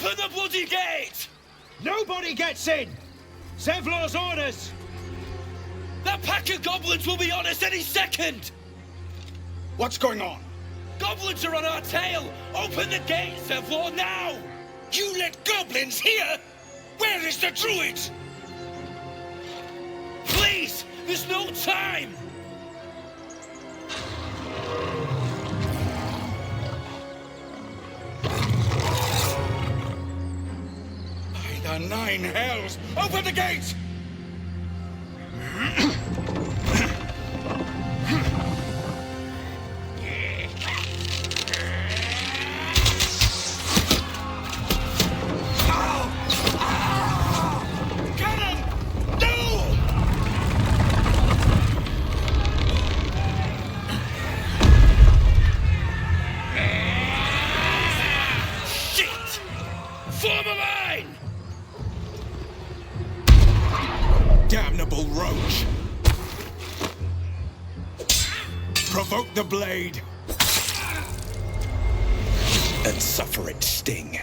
Open the bloody gate! Nobody gets in! Zevlor's orders! That pack of goblins will be on us any second! What's going on? Goblins are on our tail! Open the gate, Zevlor, now! You let goblins here? Where is the druid? Please! There's no time! By the 9 hells! Open the gate! Damnable roach! Provoke the blade! And suffer its sting.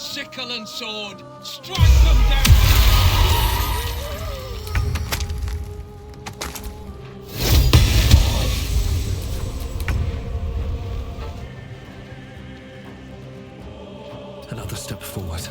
sickle and sword. Strike them down. Another step forward.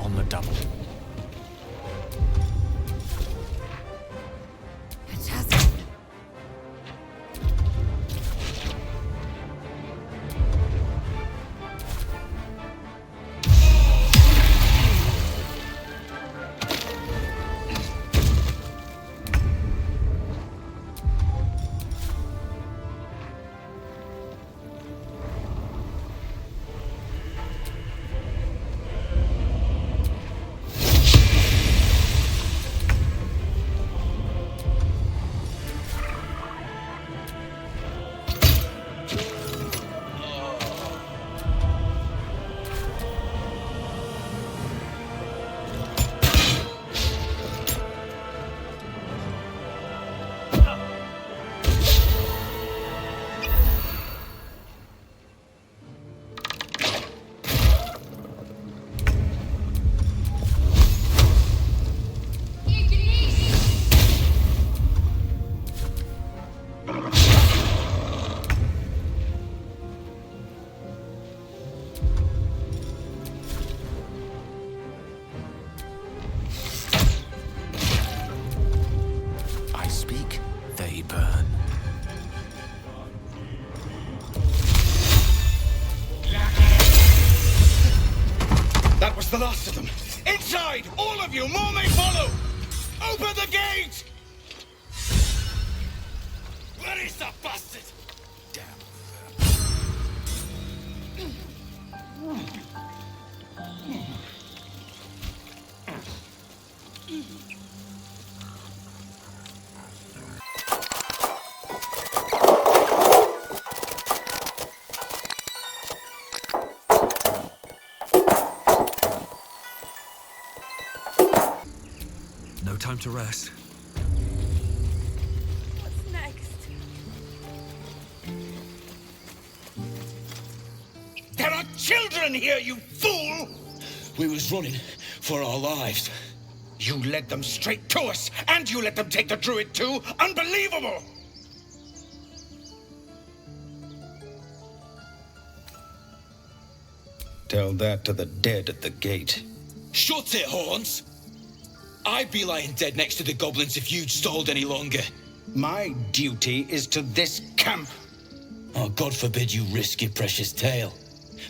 On the double. The last of them. Inside! All of you! More may follow! Open the gate! Where is the bastard? Damn. No time to rest. What's next? There are children here, you fool! We was running for our lives. You led them straight to us, and you let them take the druid too? Unbelievable! Tell that to the dead at the gate. Shut it, Horns! I'd be lying dead next to the goblins if you'd stalled any longer. My duty is to this camp. Oh, God forbid you risk your precious tail.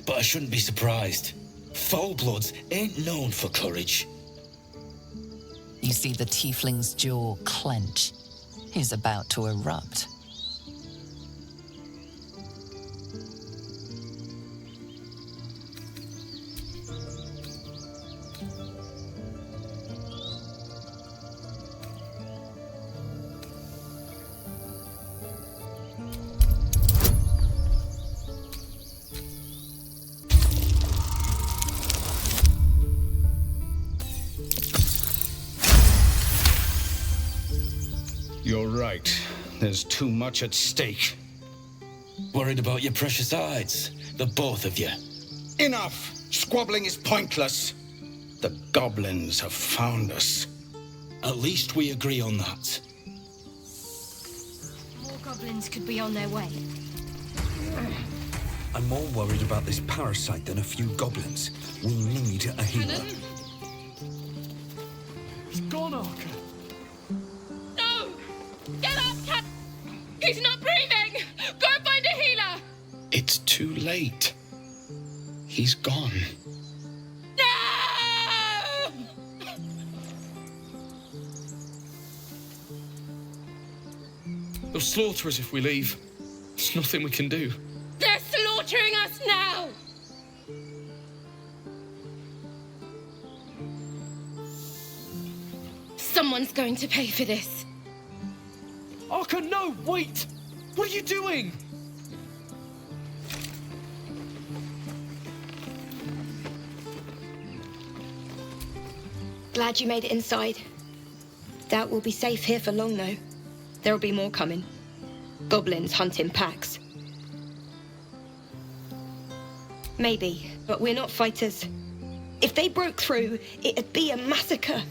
But I shouldn't be surprised. Foulbloods ain't known for courage. You see the tiefling's jaw clench. He's about to erupt. You're right. There's too much at stake. Worried about your precious hides, the both of you. Enough! Squabbling is pointless. The goblins have found us. At least we agree on that. More goblins could be on their way. I'm more worried about this parasite than a few goblins. We need a healer. He's gone, Archer. No! Get up, Cat! He's not breathing! Go find a healer! It's too late. He's gone. No! They'll slaughter us if we leave. There's nothing we can do. They're slaughtering us now! Someone's going to pay for this. Archer, no, wait! What are you doing? Glad you made it inside. Doubt we'll be safe here for long, though. There'll be more coming. Goblins hunt in packs. Maybe, but we're not fighters. If they broke through, it'd be a massacre.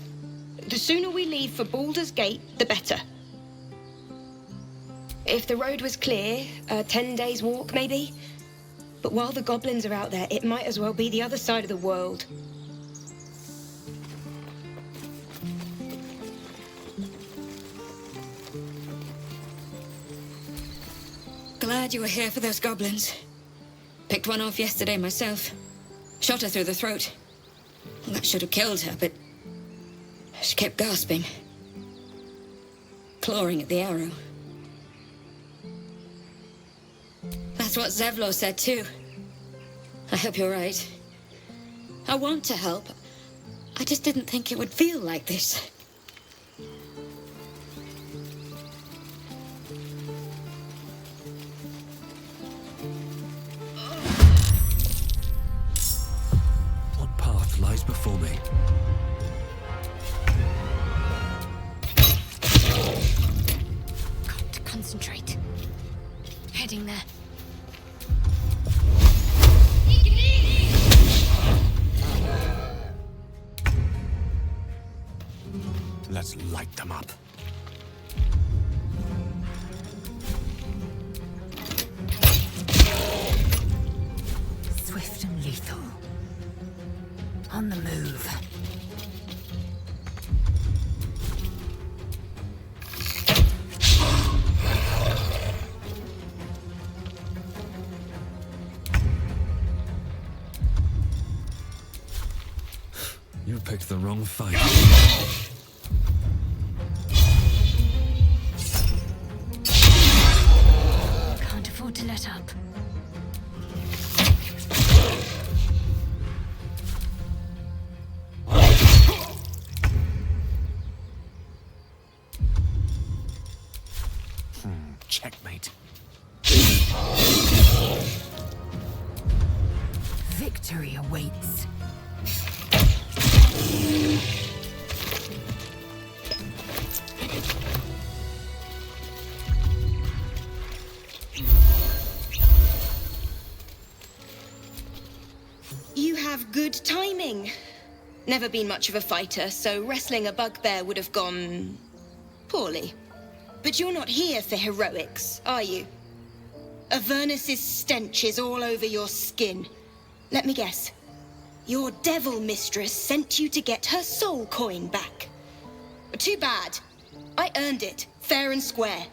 The sooner we leave for Baldur's Gate, the better. If the road was clear, a 10 days walk, maybe. But while the goblins are out there, it might as well be the other side of the world. Glad you were here for those goblins. Picked one off yesterday myself. Shot her through the throat. Well, that should have killed her, but she kept gasping. Clawing at the arrow. That's what Zevlor said too. I hope you're right. I want to help. I just didn't think it would feel like this. What path lies before me? Got to concentrate. Heading there. Let's light them up. Swift and lethal. On the move. You picked the wrong fight. Can't afford to let up. Checkmate. Victory awaits. You have good timing. Never been much of a fighter, so wrestling a bugbear would have gone poorly. But you're not here for heroics, are you? Avernus's stench is all over your skin. Let me guess. Your devil mistress sent you to get her soul coin back. Too bad. I earned it, fair and square.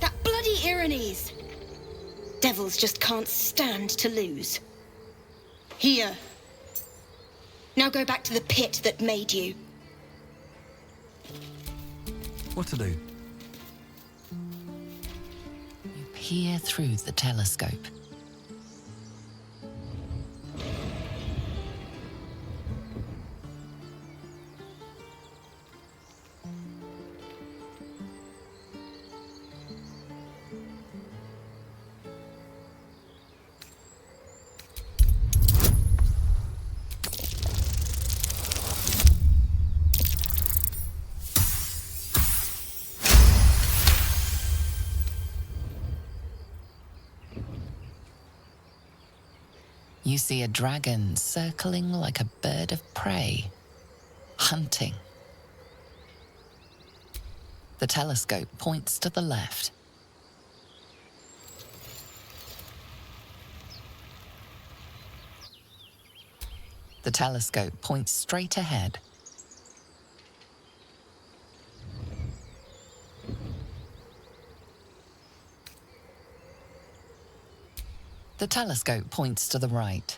That bloody Irenes. Devils just can't stand to lose. Here. Now go back to the pit that made you. What to do? You peer through the telescope. You see a dragon circling like a bird of prey, hunting. The telescope points to the left. The telescope points straight ahead. The telescope points to the right.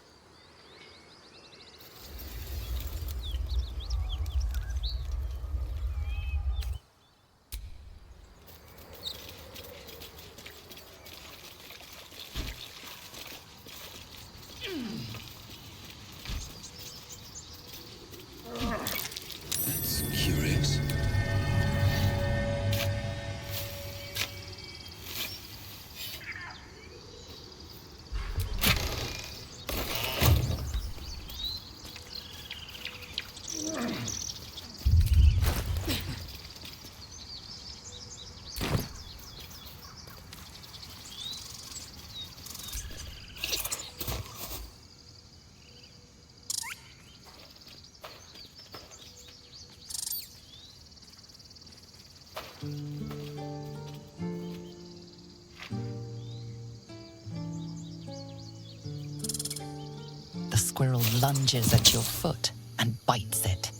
That's curious. The squirrel lunges at your foot and bites it.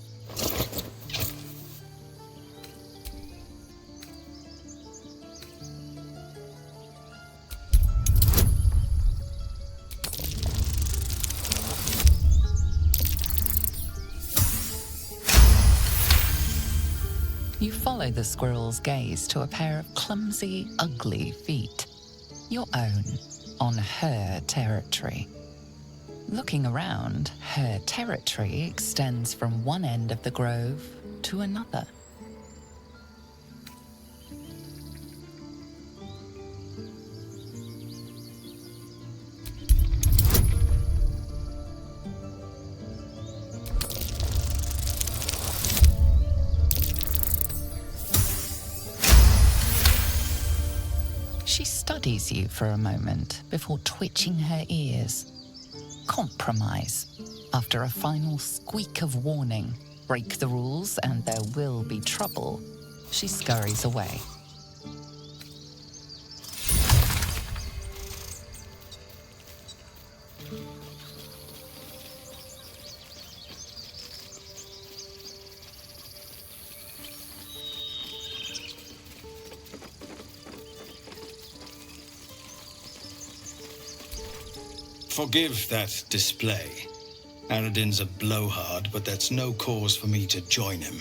You follow the squirrel's gaze to a pair of clumsy, ugly feet. Your own, on her territory. Looking around, her territory extends from one end of the grove to another. She studies you for a moment before twitching her ears. Compromise. After a final squeak of warning, break the rules and there will be trouble, she scurries away. Forgive that display. Aradin's a blowhard, but that's no cause for me to join him.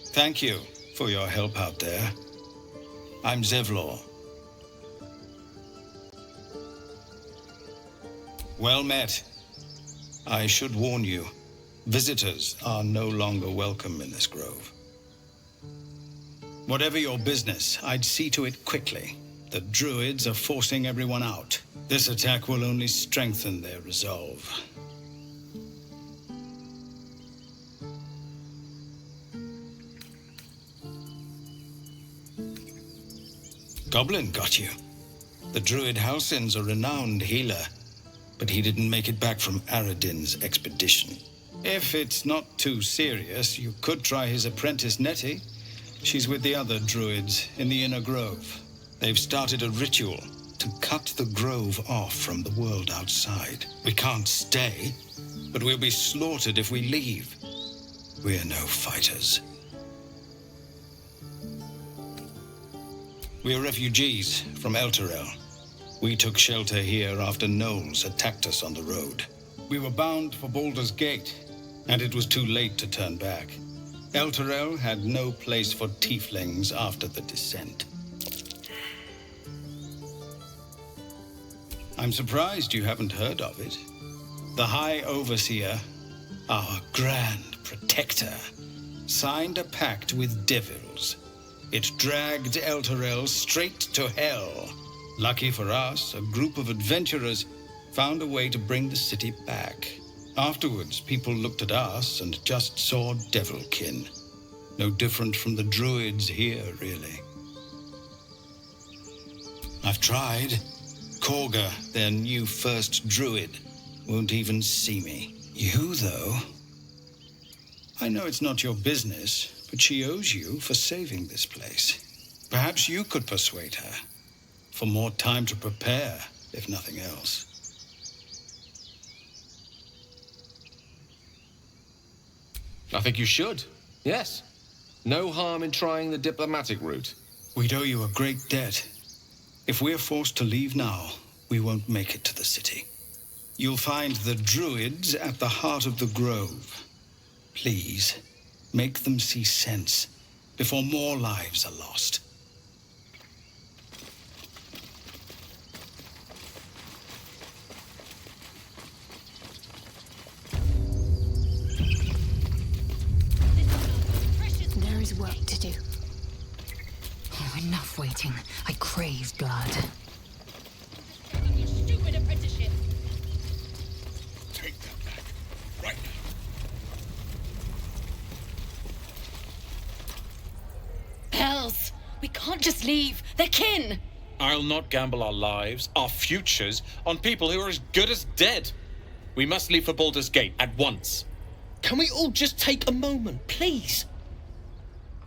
Thank you for your help out there. I'm Zevlor. Well met. I should warn you, visitors are no longer welcome in this grove. Whatever your business, I'd see to it quickly. The druids are forcing everyone out. This attack will only strengthen their resolve. Goblin got you. The druid Halsin's a renowned healer, but he didn't make it back from Aradin's expedition. If it's not too serious, you could try his apprentice Nettie. She's with the other druids in the inner grove. They've started a ritual to cut the grove off from the world outside. We can't stay, but we'll be slaughtered if we leave. We're no fighters. We're refugees from Elturel. We took shelter here after gnolls attacked us on the road. We were bound for Baldur's Gate, and it was too late to turn back. Elturel had no place for tieflings after the descent. I'm surprised you haven't heard of it. The High Overseer, our Grand Protector, signed a pact with devils. It dragged Elturel straight to hell. Lucky for us, a group of adventurers found a way to bring the city back. Afterwards, people looked at us and just saw devilkin. No different from the druids here, really. I've tried. Korga, their new first druid, won't even see me. You, though... I know it's not your business, but she owes you for saving this place. Perhaps you could persuade her. For more time to prepare, if nothing else. I think you should. Yes. No harm in trying the diplomatic route. We'd owe you a great debt. If we're forced to leave now, we won't make it to the city. You'll find the druids at the heart of the grove. Please, make them see sense before more lives are lost. There is work to do. Oh, enough waiting. I crave blood. Your stupid apprenticeship. Take that back. Right now. Hells! We can't just leave. They're kin! I'll not gamble our lives, our futures, on people who are as good as dead. We must leave for Baldur's Gate at once. Can we all just take a moment, please?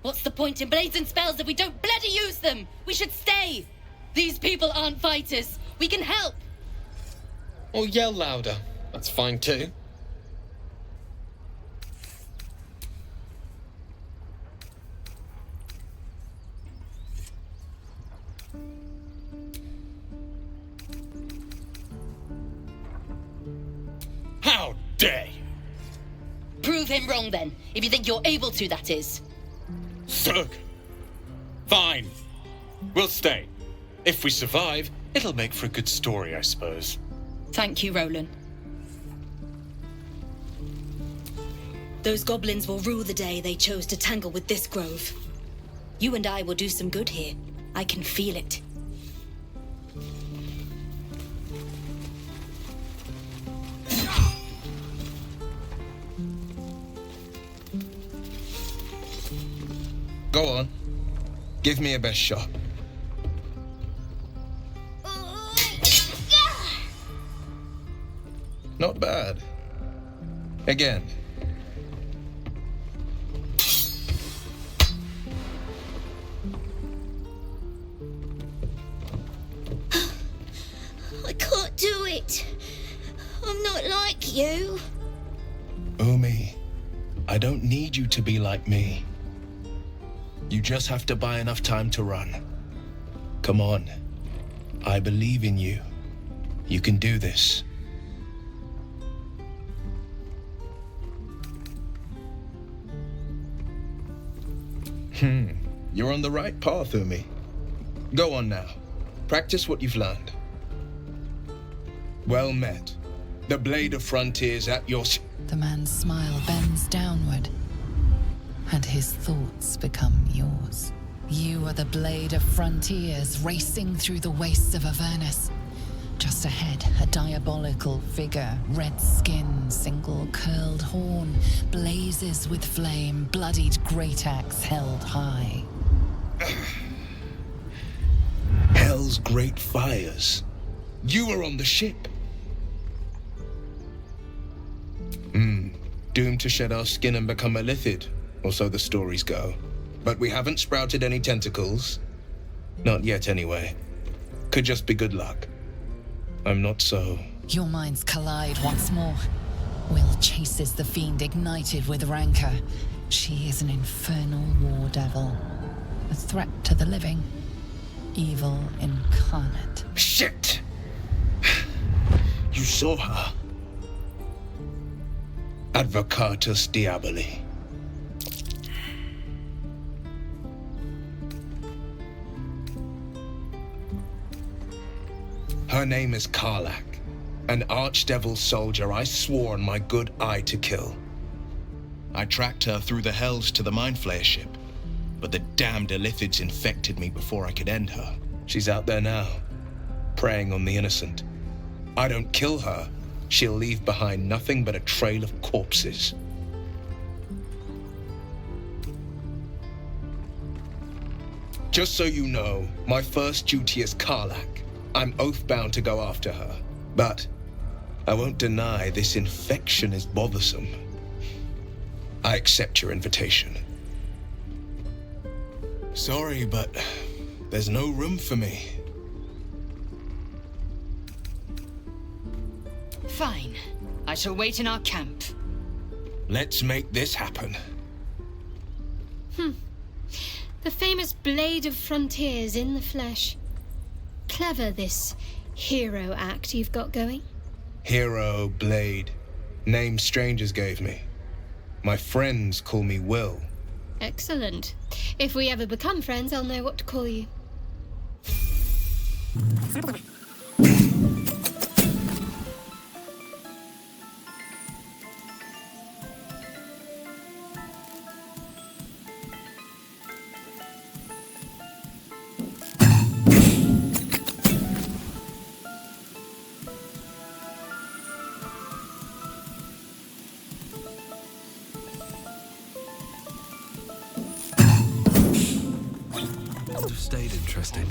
What's the point in blades and spells if we don't bloody use them? We should stay! These people aren't fighters. We can help! Or yell louder. That's fine too. How dare you! Prove him wrong then, if you think you're able to, that is. Thug. Fine. We'll stay. If we survive, it'll make for a good story, I suppose. Thank you, Roland. Those goblins will rue the day they chose to tangle with this grove. You and I will do some good here. I can feel it. Go on. Give me a best shot. Not bad. Again. I can't do it. I'm not like you. Umi, I don't need you to be like me. You just have to buy enough time to run. Come on. I believe in you. You can do this. You're on the right path, Umi. Go on now. Practice what you've learned. Well met. The Blade of Frontiers at your... The man's smile bends downward, and his thoughts become yours. You are the Blade of Frontiers racing through the wastes of Avernus. Just ahead, a diabolical figure, red skin, single curled horn, blazes with flame, bloodied great axe held high. Hell's great fires. You were on the ship. Doomed to shed our skin and become a lithid, or so the stories go. But we haven't sprouted any tentacles. Not yet, anyway. Could just be good luck. I'm not so... Your minds collide once more. Will chases the fiend ignited with rancor. She is an infernal war devil. A threat to the living. Evil incarnate. Shit! You saw her. Advocatus Diaboli. Her name is Karlak, an archdevil soldier I swore on my good eye to kill. I tracked her through the hells to the Mind Flayer ship, but the damned Illithids infected me before I could end her. She's out there now, preying on the innocent. I don't kill her, she'll leave behind nothing but a trail of corpses. Just so you know, my first duty is Karlak. I'm oath-bound to go after her, but I won't deny this infection is bothersome. I accept your invitation. Sorry, but there's no room for me. Fine. I shall wait in our camp. Let's make this happen. The famous Blade of Frontiers in the flesh. Clever, this hero act you've got going. Hero, Blade. Names strangers gave me. My friends call me Will. Excellent. If we ever become friends, I'll know what to call you. Stayed interesting.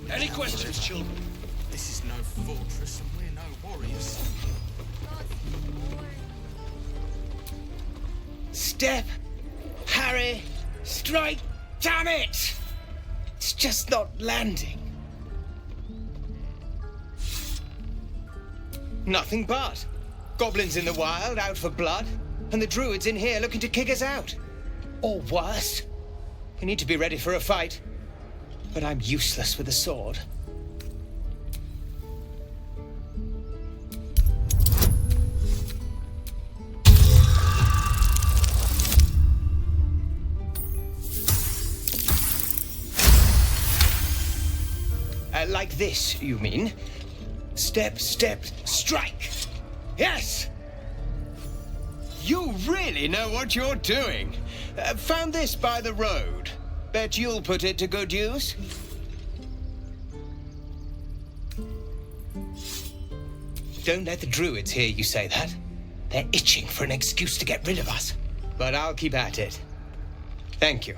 Any questions, children? This is no fortress and we're no warriors. Step! Harry! Strike! Damn it! It's just not landing. Nothing but. Goblins in the wild, out for blood, and the druids in here looking to kick us out. Or worse. We need to be ready for a fight. But I'm useless with a sword. Like this, you mean? Step, step, strike! Yes! You really know what you're doing. Found this by the road. Bet you'll put it to good use. Don't let the druids hear you say that. They're itching for an excuse to get rid of us. But I'll keep at it. Thank you.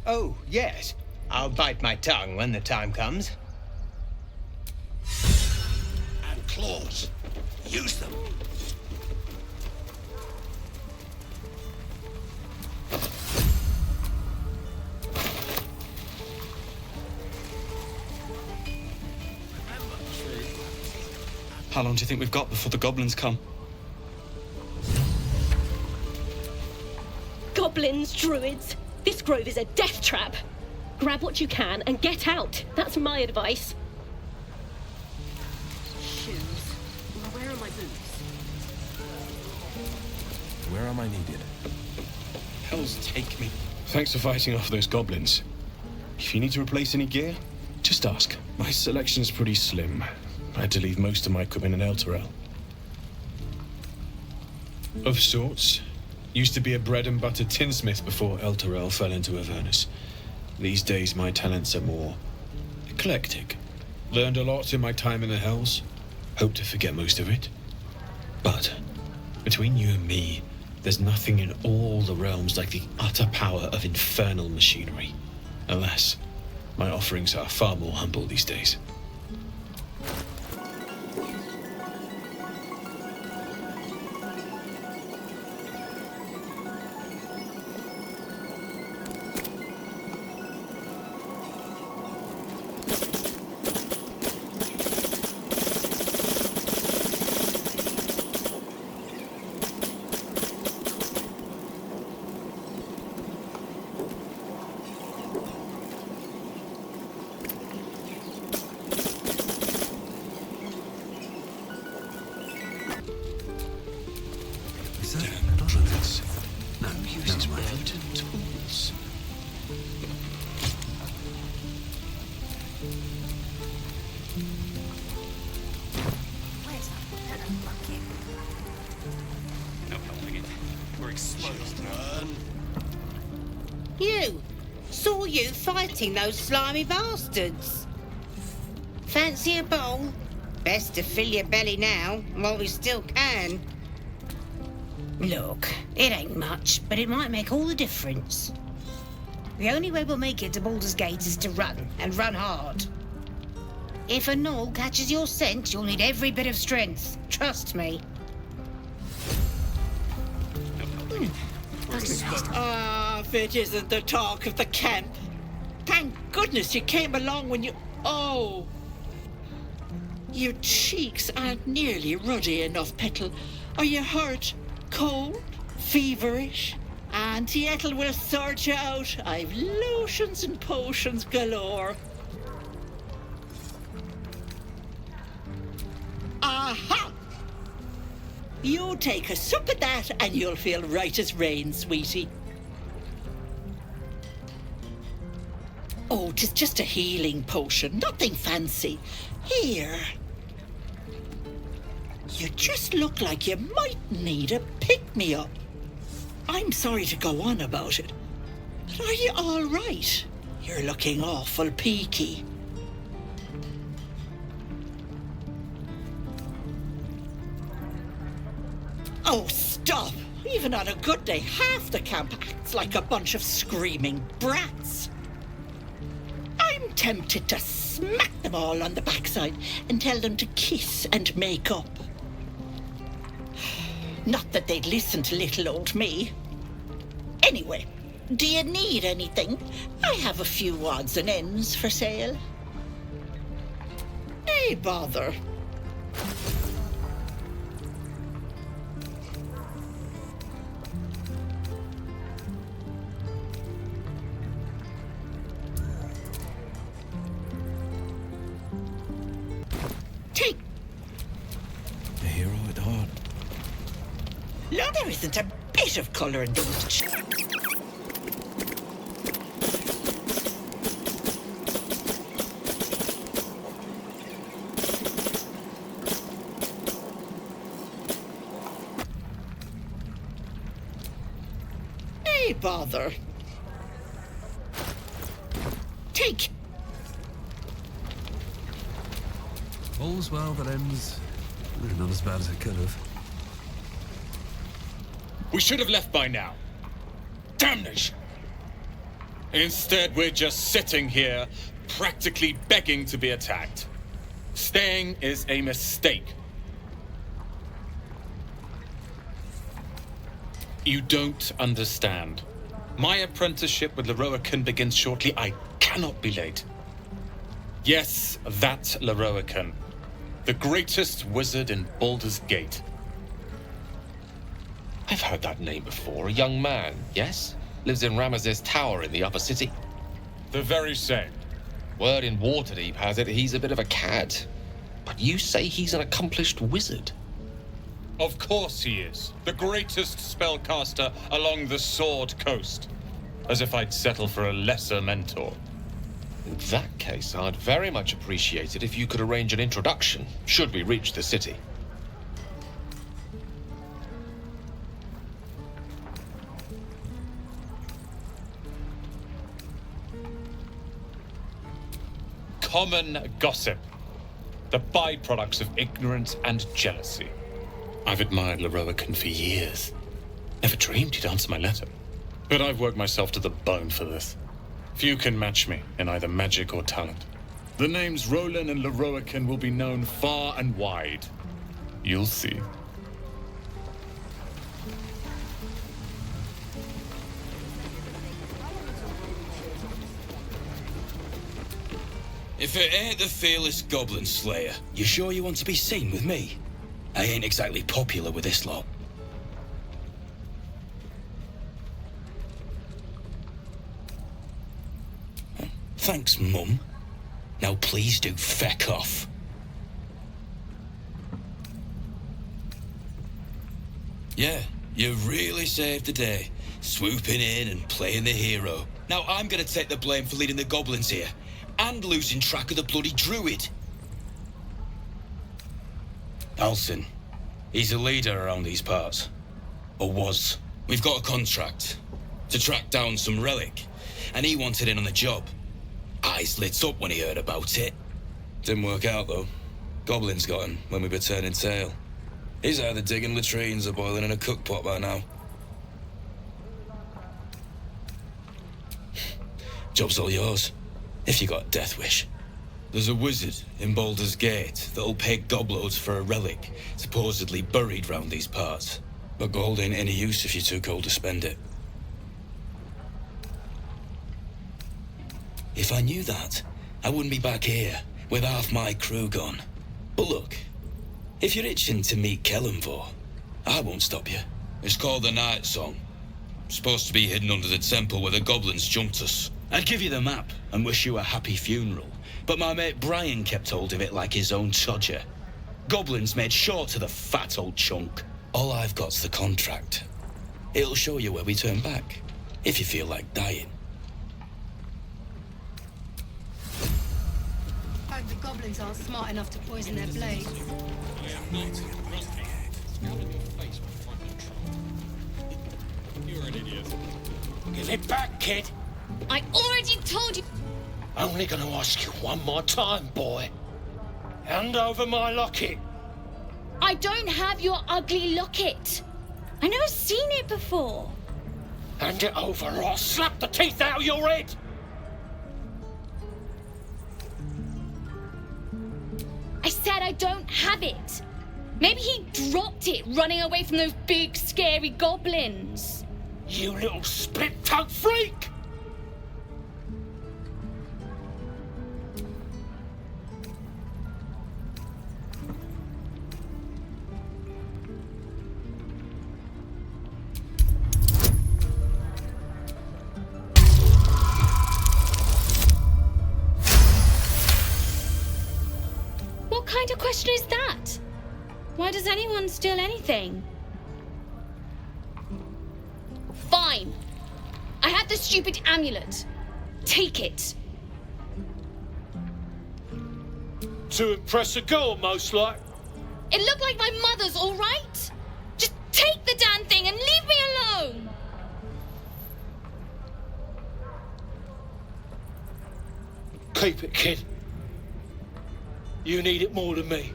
Oh, yes. I'll bite my tongue when the time comes. And claws. Use them. How long do you think we've got before the goblins come? Goblins, druids. This grove is a death trap. Grab what you can and get out. That's my advice. Shoes. Where are my boots? Where am I needed? Hells take me. Thanks for fighting off those goblins. If you need to replace any gear, just ask. My selection's pretty slim. I had to leave most of my equipment in Elturel. Of sorts. Used to be a bread and butter tinsmith before Elturel fell into Avernus. These days my talents are more eclectic. Learned a lot in my time in the Hells. Hope to forget most of it. But between you and me, there's nothing in all the realms like the utter power of infernal machinery. Alas, my offerings are far more humble these days. Fighting those slimy bastards. Fancy a bowl? Best to fill your belly now, while we still can. Look, it ain't much, but it might make all the difference. The only way we'll make it to Baldur's Gate is to run, and run hard. If a gnoll catches your scent, you'll need every bit of strength. Trust me. Ah, if it isn't the talk of the camp. Thank goodness you came along when you... Oh! Your cheeks aren't nearly ruddy enough, Petal. Are you hurt? Cold? Feverish? Auntie Ethel will sort you out. I've lotions and potions galore. Aha! You take a sup of that and you'll feel right as rain, sweetie. Oh, 'tis just a healing potion, nothing fancy. Here. You just look like you might need a pick-me-up. I'm sorry to go on about it, but are you all right? You're looking awful peaky. Oh, stop! Even on a good day, half the camp acts like a bunch of screaming brats. I'm tempted to smack them all on the backside and tell them to kiss and make up. Not that they'd listen to little old me. Anyway, do you need anything? I have a few odds and ends for sale. Hey, bother. Take. A hero at heart. No, there isn't a bit of colour in those. Hey, bother. Take. All's well that ends. Not as bad as it could have. We should have left by now. Damnation! Instead, we're just sitting here, practically begging to be attacked. Staying is a mistake. You don't understand. My apprenticeship with Leroican begins shortly. I cannot be late. Yes, that Leroican. The greatest wizard in Baldur's Gate. I've heard that name before. A young man, yes? Lives in Ramesses Tower in the upper city. The very same. Word in Waterdeep has it he's a bit of a cad. But you say he's an accomplished wizard. Of course he is. The greatest spellcaster along the Sword Coast. As if I'd settle for a lesser mentor. In that case, I'd very much appreciate it if you could arrange an introduction, should we reach the city. Common gossip. The byproducts of ignorance and jealousy. I've admired Leroican for years. Never dreamed he'd answer my letter. But I've worked myself to the bone for this. Few can match me in either magic or talent. The names Roland and Leroican will be known far and wide. You'll see. If it ain't the fearless goblin slayer, you sure you want to be seen with me? I ain't exactly popular with this lot. Thanks, Mum. Now please do feck off. Yeah, you really saved the day, swooping in and playing the hero. Now I'm gonna take the blame for leading the goblins here, and losing track of the bloody druid. Alcin, he's a leader around these parts. Or was. We've got a contract to track down some relic, and he wanted in on the job. Eyes lit up when he heard about it. Didn't work out, though. Goblins got him when we were turning tail. He's either digging latrines or boiling in a cookpot by now. Job's all yours, if you got a death wish. There's a wizard in Baldur's Gate that'll pay gobloads for a relic supposedly buried round these parts. But gold ain't any use if you're too cold to spend it. If I knew that, I wouldn't be back here with half my crew gone. But look, if you're itching to meet Kellenvor, I won't stop you. It's called the Night Song. Supposed to be hidden under the temple where the goblins jumped us. I'd give you the map and wish you a happy funeral, but my mate Brian kept hold of it like his own Todger. Goblins made short of the fat old chunk. All I've got's the contract. It'll show you where we turn back, if you feel like dying. Hope the goblins aren't smart enough to poison their blades. You're an idiot. Give it back, kid. I already told you. Only gonna ask you one more time, boy. Hand over my locket. I don't have your ugly locket. I never seen it before. Hand it over or I'll slap the teeth out of your head. I said I don't have it. Maybe he dropped it running away from those big, scary goblins. You little split-tongued freak! What kind of question is that? Why does anyone steal anything? Fine. I have the stupid amulet. Take it. To impress a girl, most like. It looked like my mother's, all right? Just take the damn thing and leave me alone. Keep it, kid. You need it more than me.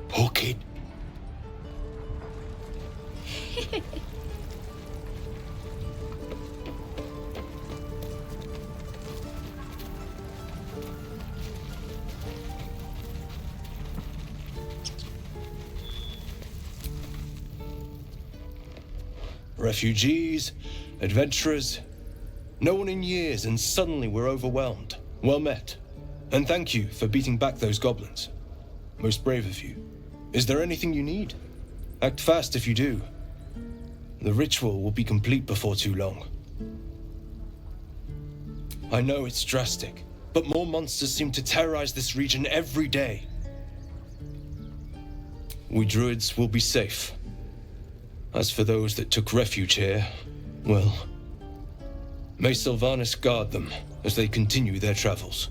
Poor kid. Refugees, adventurers, no one in years, and suddenly we're overwhelmed. Well met. And thank you for beating back those goblins. Most brave of you. Is there anything you need? Act fast if you do. The ritual will be complete before too long. I know it's drastic, but more monsters seem to terrorize this region every day. We druids will be safe. As for those that took refuge here, well, may Sylvanas guard them as they continue their travels.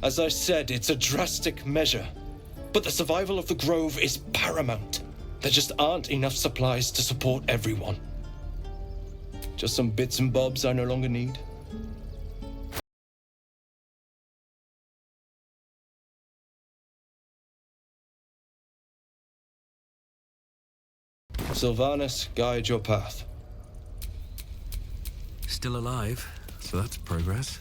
As I said, it's a drastic measure, but the survival of the Grove is paramount. There just aren't enough supplies to support everyone. Just some bits and bobs I no longer need. Sylvanas, guide your path. Still alive, so that's progress.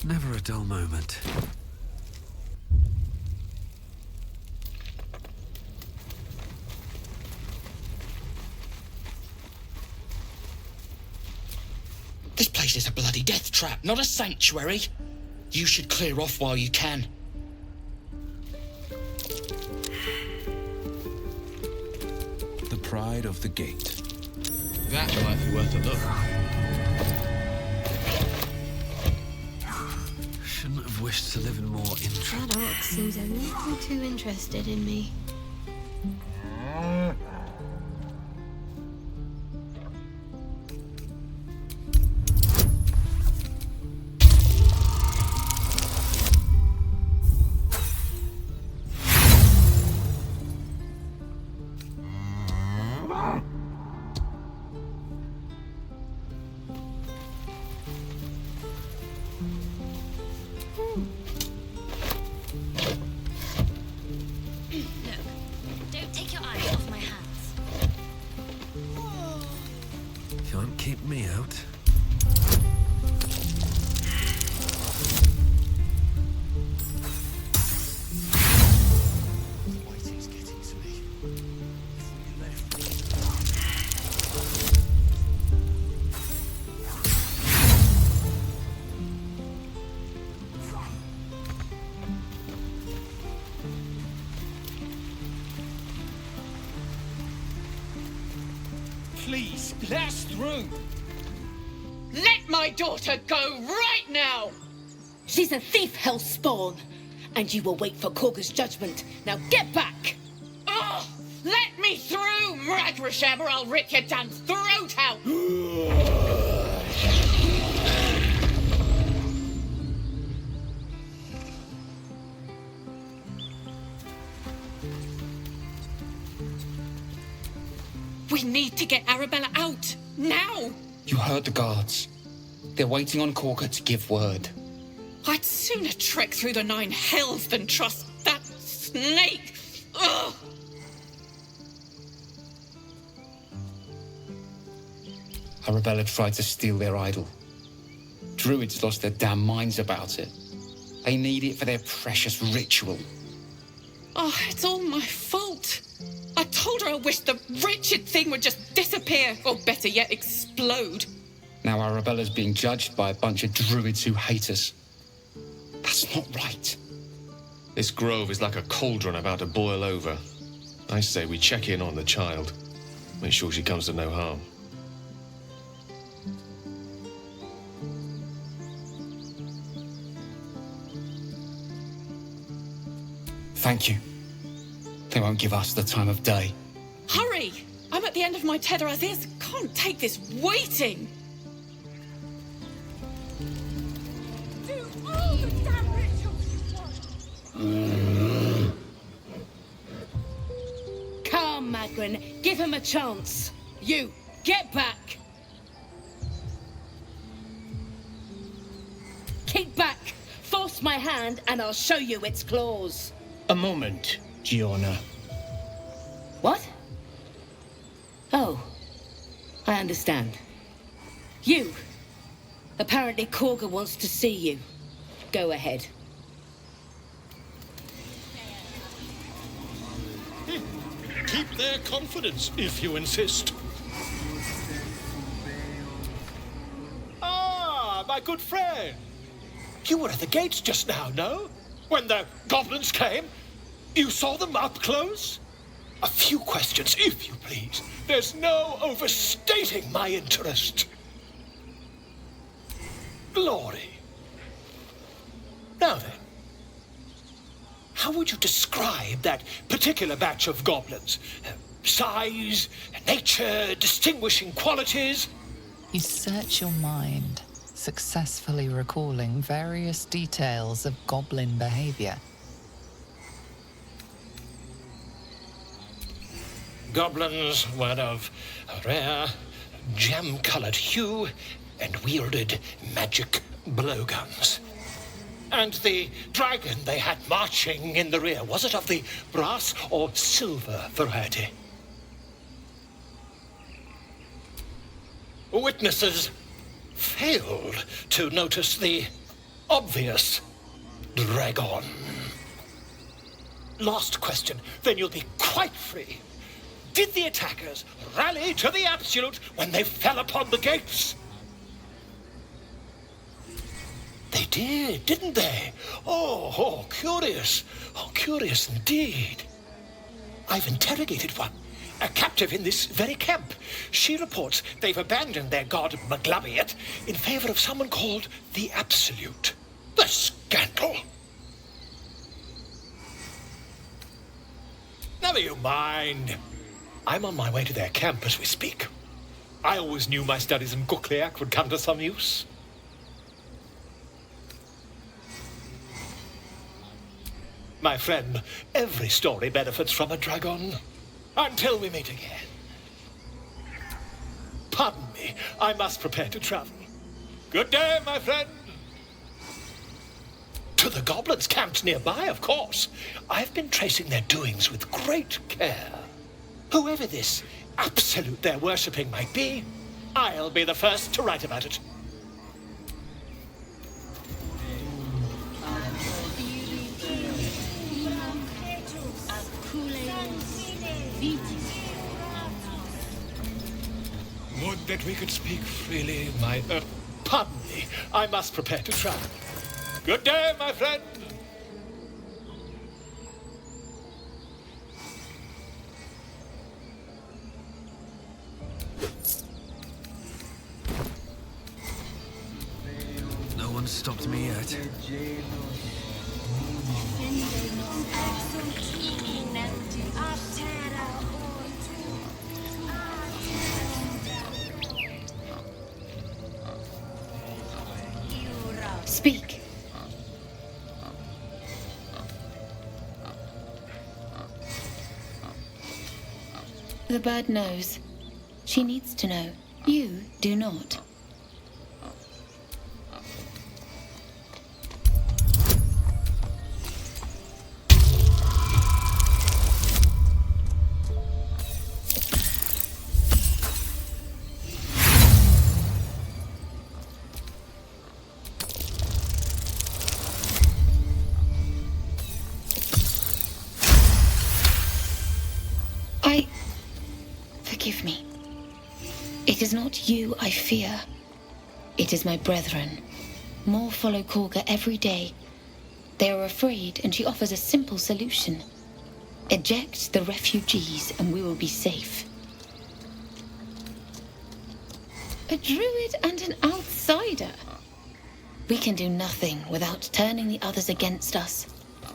Never a dull moment. This place is a bloody death trap, not a sanctuary. You should clear off while you can. The pride of the gate. That might be worth a look. Shouldn't have wished to live in more interest. That orc seems a little too interested in me. Please, let us through. Let my daughter go right now! She's a thief, hellspawn, and you will wait for Korga's judgment. Now get back! Oh, let me through, Mragrasham, or I'll rip your damn throat out! We need to get Arabella out, now! You heard the guards. They're waiting on Korga to give word. I'd sooner trek through the 9 hells than trust that snake! Ugh! Arabella tried to steal their idol. Druids lost their damn minds about it. They need it for their precious ritual. Oh, it's all my fault. I told her I wished the wretched thing would just disappear, or better yet, explode. Now Arabella's being judged by a bunch of druids who hate us. That's not right. This grove is like a cauldron about to boil over. I say we check in on the child. Make sure she comes to no harm. Thank you. They won't give us the time of day. Hurry! I'm at the end of my tether as is. Can't take this waiting. Do all the damn rituals you want. Calm, Magrin. Give him a chance. You, get back! Keep back! Force my hand and I'll show you its claws. A moment, Giorna. What? Oh, I understand. You. Apparently Korga wants to see you. Go ahead. Keep their confidence, if you insist. Ah, my good friend. You were at the gates just now, no? When the goblins came? You saw them up close? A few questions, if you please. There's no overstating my interest. Glory. Now then, how would you describe that particular batch of goblins? Size, nature, distinguishing qualities? You search your mind, successfully recalling various details of goblin behavior. Goblins were of a rare, gem-colored hue and wielded magic blowguns. And the dragon they had marching in the rear, was it of the brass or silver variety? Witnesses failed to notice the obvious dragon. Last question, then you'll be quite free. Did the attackers rally to the absolute when they fell upon the gates? They did, didn't they? Oh, curious. Oh, curious indeed. I've interrogated one, a captive in this very camp. She reports they've abandoned their god Maglabiat in favor of someone called the Absolute. The scandal! Never you mind. I'm on my way to their camp as we speak. I always knew my studies in Gukliak would come to some use. My friend, every story benefits from a dragon. Until we meet again. Pardon me, I must prepare to travel. Good day, my friend. To the goblins camped nearby, of course. I've been tracing their doings with great care. Whoever this absolute they're worshipping might be, I'll be the first to write about it. Would that we could speak freely, my... pardon me, I must prepare to travel. Good day, my friend. stopped me yet. Speak. The bird knows. She needs to know. You do not. Forgive me. It is not you I fear. It is my brethren. More follow Korga every day. They are afraid, and she offers a simple solution. Eject the refugees, and we will be safe. A druid and an outsider? We can do nothing without turning the others against us.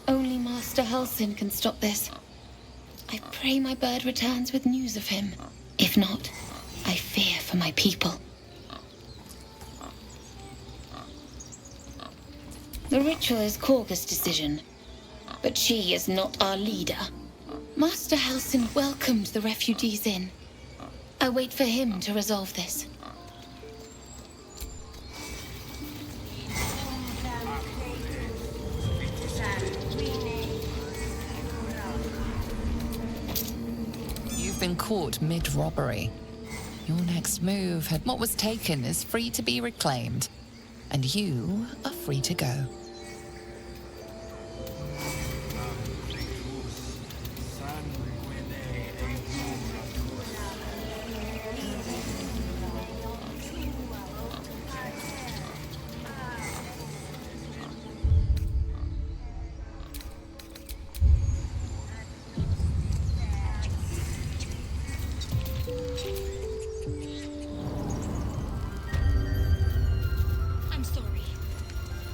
Only Master Halsin can stop this. I pray my bird returns with news of him. If not, I fear for my people. The ritual is Korga's decision, but she is not our leader. Master Halsin welcomed the refugees in. I wait for him to resolve this. You've been caught mid-robbery. Your next move had what was taken is free to be reclaimed, and you are free to go. I'm sorry.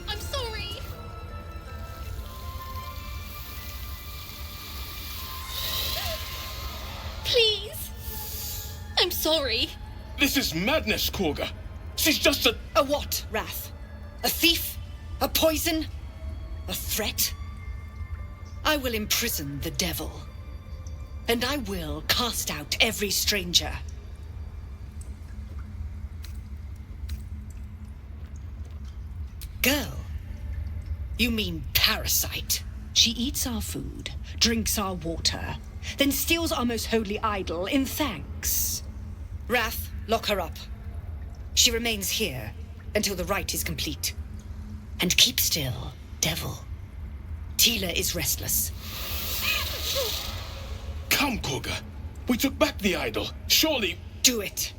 I'm sorry. Please. I'm sorry. This is madness, Korga. She's just a... A what, Wrath? A thief? A poison? A threat? I will imprison the devil. And I will cast out every stranger. Girl? You mean parasite? She eats our food, drinks our water, then steals our most holy idol in thanks. Wrath, lock her up. She remains here until the rite is complete. And keep still, devil. Tila is restless. Come, Korga. We took back the idol. Surely... Do it.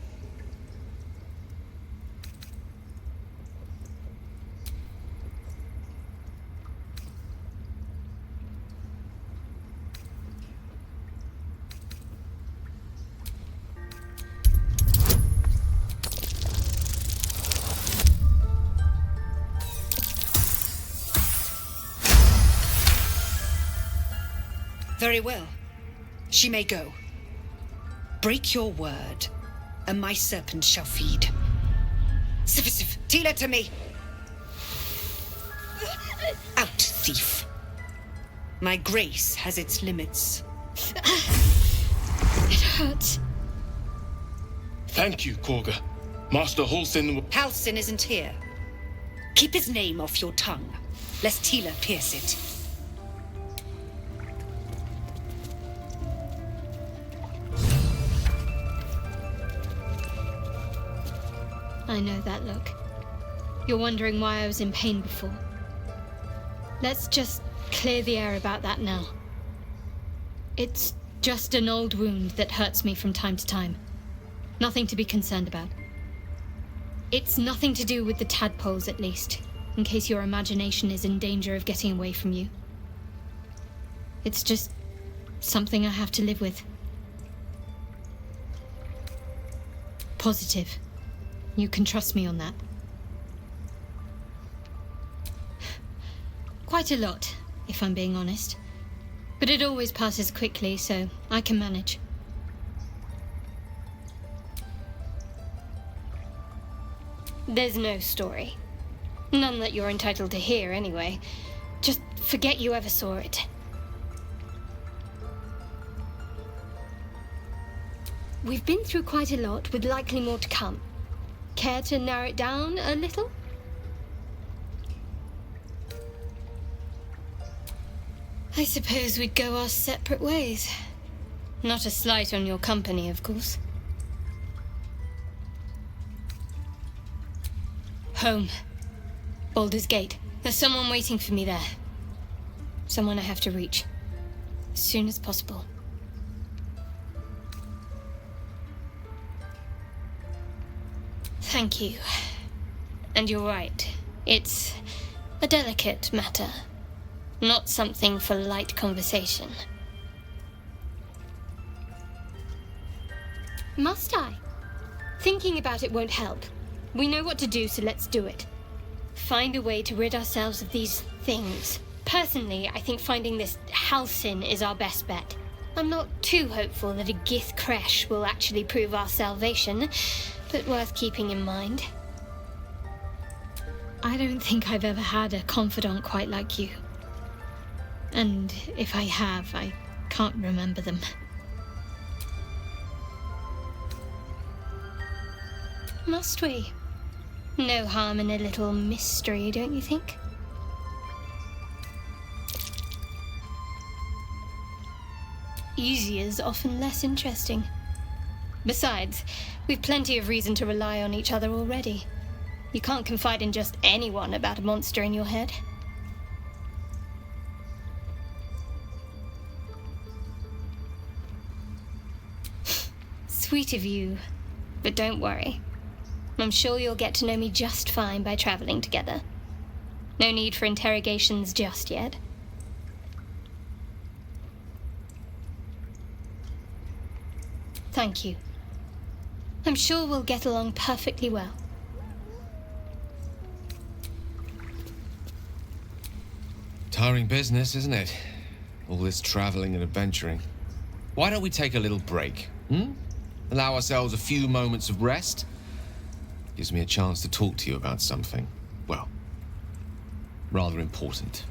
Very well. She may go. Break your word, and my serpent shall feed. Sif, Tila to me! Out, thief. My grace has its limits. It hurts. Thank you, Korga. Master Halsin... Halsin isn't here. Keep his name off your tongue, lest Tila pierce it. I know that look. You're wondering why I was in pain before. Let's just clear the air about that now. It's just an old wound that hurts me from time to time. Nothing to be concerned about. It's nothing to do with the tadpoles, at least, in case your imagination is in danger of getting away from you. It's just something I have to live with. Positive. You can trust me on that. Quite a lot, if I'm being honest. But it always passes quickly, so I can manage. There's no story. None that you're entitled to hear, anyway. Just forget you ever saw it. We've been through quite a lot, with likely more to come. Care to narrow it down a little? I suppose we'd go our separate ways. Not a slight on your company, of course. Home. Baldur's Gate. There's someone waiting for me there. Someone I have to reach. As soon as possible. Thank you. And you're right. It's a delicate matter. Not something for light conversation. Must I? Thinking about it won't help. We know what to do, so let's do it. Find a way to rid ourselves of these things. Personally, I think finding this Halsin is our best bet. I'm not too hopeful that a Gith crash will actually prove our salvation, but worth keeping in mind. I don't think I've ever had a confidant quite like you. And if I have, I can't remember them. Must we? No harm in a little mystery, don't you think? Easier's often less interesting. Besides, we've plenty of reason to rely on each other already. You can't confide in just anyone about a monster in your head. Sweet of you, but don't worry. I'm sure you'll get to know me just fine by traveling together. No need for interrogations just yet. Thank you. I'm sure we'll get along perfectly well. Tiring business, isn't it? All this traveling and adventuring. Why don't we take a little break, Allow ourselves a few moments of rest? Gives me a chance to talk to you about something, well, rather important.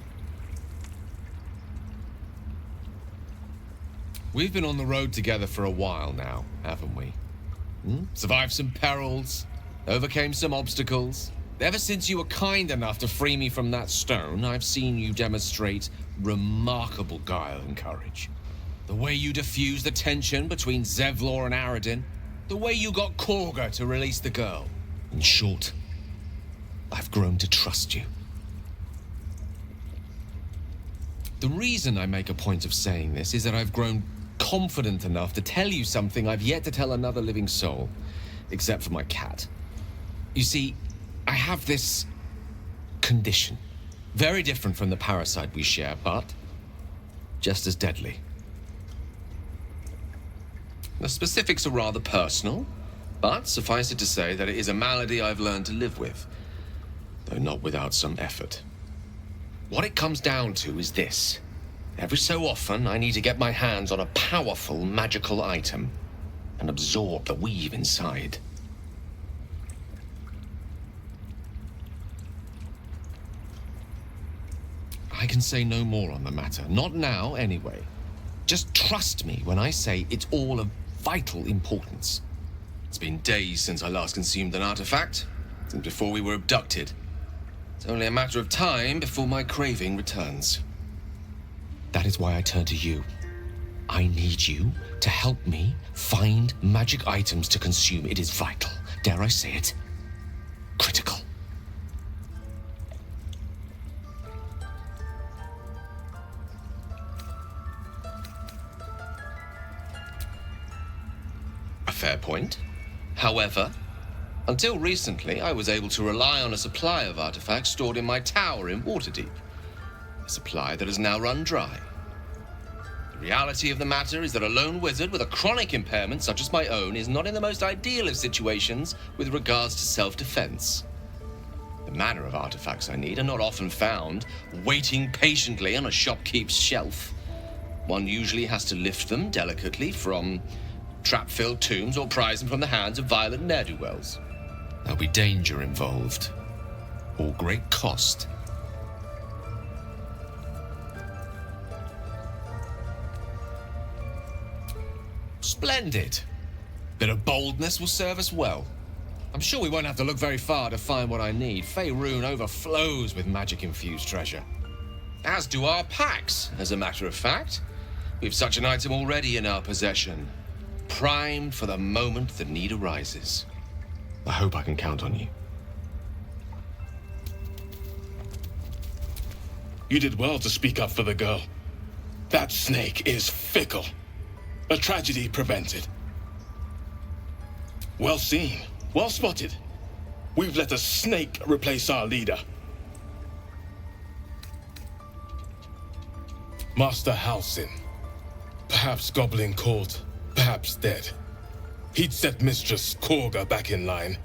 We've been on the road together for a while now, haven't we? Survived some perils, overcame some obstacles. Ever since you were kind enough to free me from that stone, I've seen you demonstrate remarkable guile and courage. The way you diffused the tension between Zevlor and Aradin. The way you got Korga to release the girl. In short, I've grown to trust you. The reason I make a point of saying this is that I've grown confident enough to tell you something I've yet to tell another living soul, except for my cat. You see, I have this condition. Very different from the parasite we share, but just as deadly. The specifics are rather personal, but suffice it to say that it is a malady I've learned to live with, though not without some effort. What it comes down to is this. Every so often, I need to get my hands on a powerful magical item and absorb the weave inside. I can say no more on the matter. Not now, anyway. Just trust me when I say it's all of vital importance. It's been days since I last consumed an artifact, since before we were abducted. It's only a matter of time before my craving returns. That is why I turn to you. I need you to help me find magic items to consume. It is vital. Dare I say it? Critical. A fair point. However, until recently, I was able to rely on a supply of artifacts stored in my tower in Waterdeep. A supply that has now run dry. The reality of the matter is that a lone wizard with a chronic impairment such as my own is not in the most ideal of situations with regards to self-defense. The manner of artifacts I need are not often found, waiting patiently on a shopkeep's shelf. One usually has to lift them delicately from trap-filled tombs or prize them from the hands of violent ne'er-do-wells. There'll be danger involved, or great cost. Splendid. Bit of boldness will serve us well. I'm sure we won't have to look very far to find what I need. Faerun overflows with magic-infused treasure. As do our packs, as a matter of fact. We've such an item already in our possession, primed for the moment the need arises. I hope I can count on you. You did well to speak up for the girl. That snake is fickle. A tragedy prevented. Well seen. Well spotted. We've let a snake replace our leader. Master Halsin. Perhaps goblin caught, perhaps dead. He'd set Mistress Korga back in line.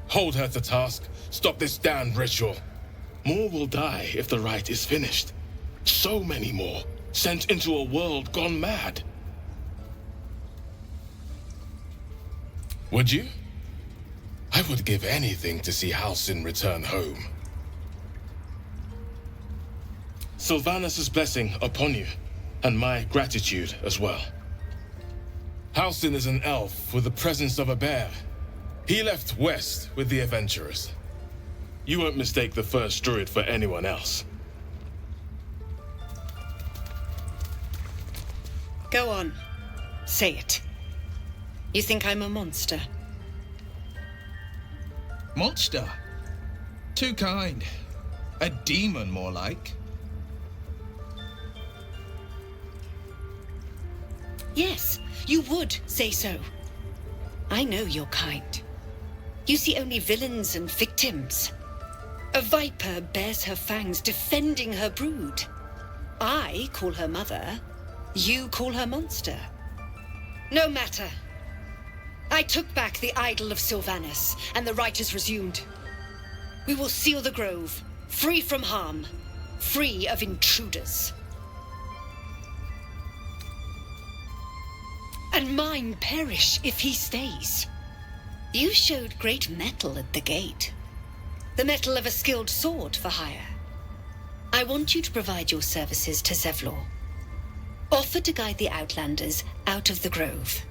Hold her to task, stop this damned ritual. More will die if the rite is finished. So many more, sent into a world gone mad. Would you? I would give anything to see Halsin return home. Sylvanus' blessing upon you, and my gratitude as well. Halsin is an elf with the presence of a bear. He left west with the adventurers. You won't mistake the first druid for anyone else. Go on. Say it. You think I'm a monster? Monster? Too kind. A demon, more like. Yes, you would say so. I know your kind. You see only villains and victims. A viper bears her fangs defending her brood. I call her mother. You call her monster. No matter. I took back the idol of Sylvanus, and the rite is resumed. We will seal the grove, free from harm, free of intruders. And mine perish if he stays. You showed great mettle at the gate. The mettle of a skilled sword for hire. I want you to provide your services to Zevlor. Offer to guide the Outlanders out of the grove.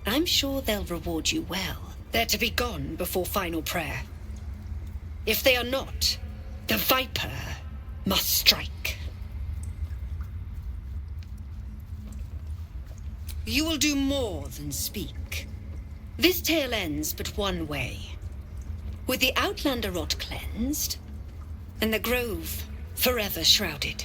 I'm sure they'll reward you well. They're to be gone before final prayer. If they are not, the Viper must strike. You will do more than speak. This tale ends but one way. With the Outlander rot cleansed, and the grove forever shrouded.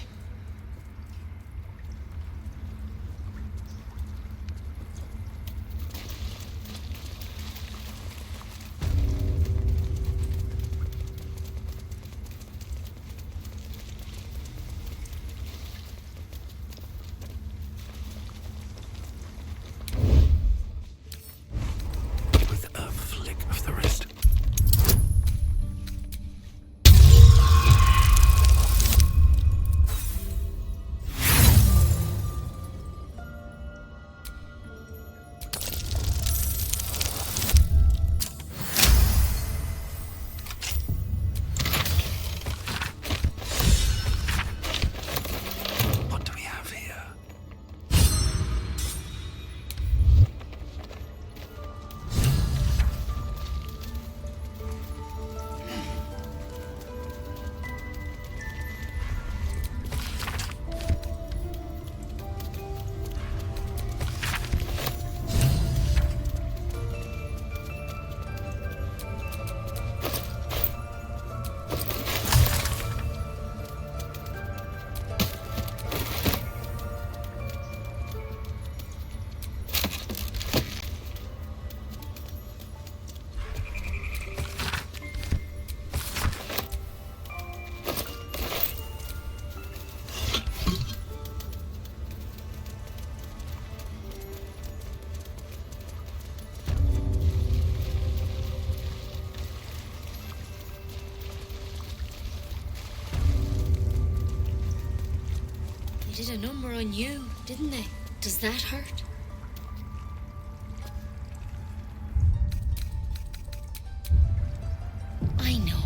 did a number on you, didn't they? Does that hurt? I know.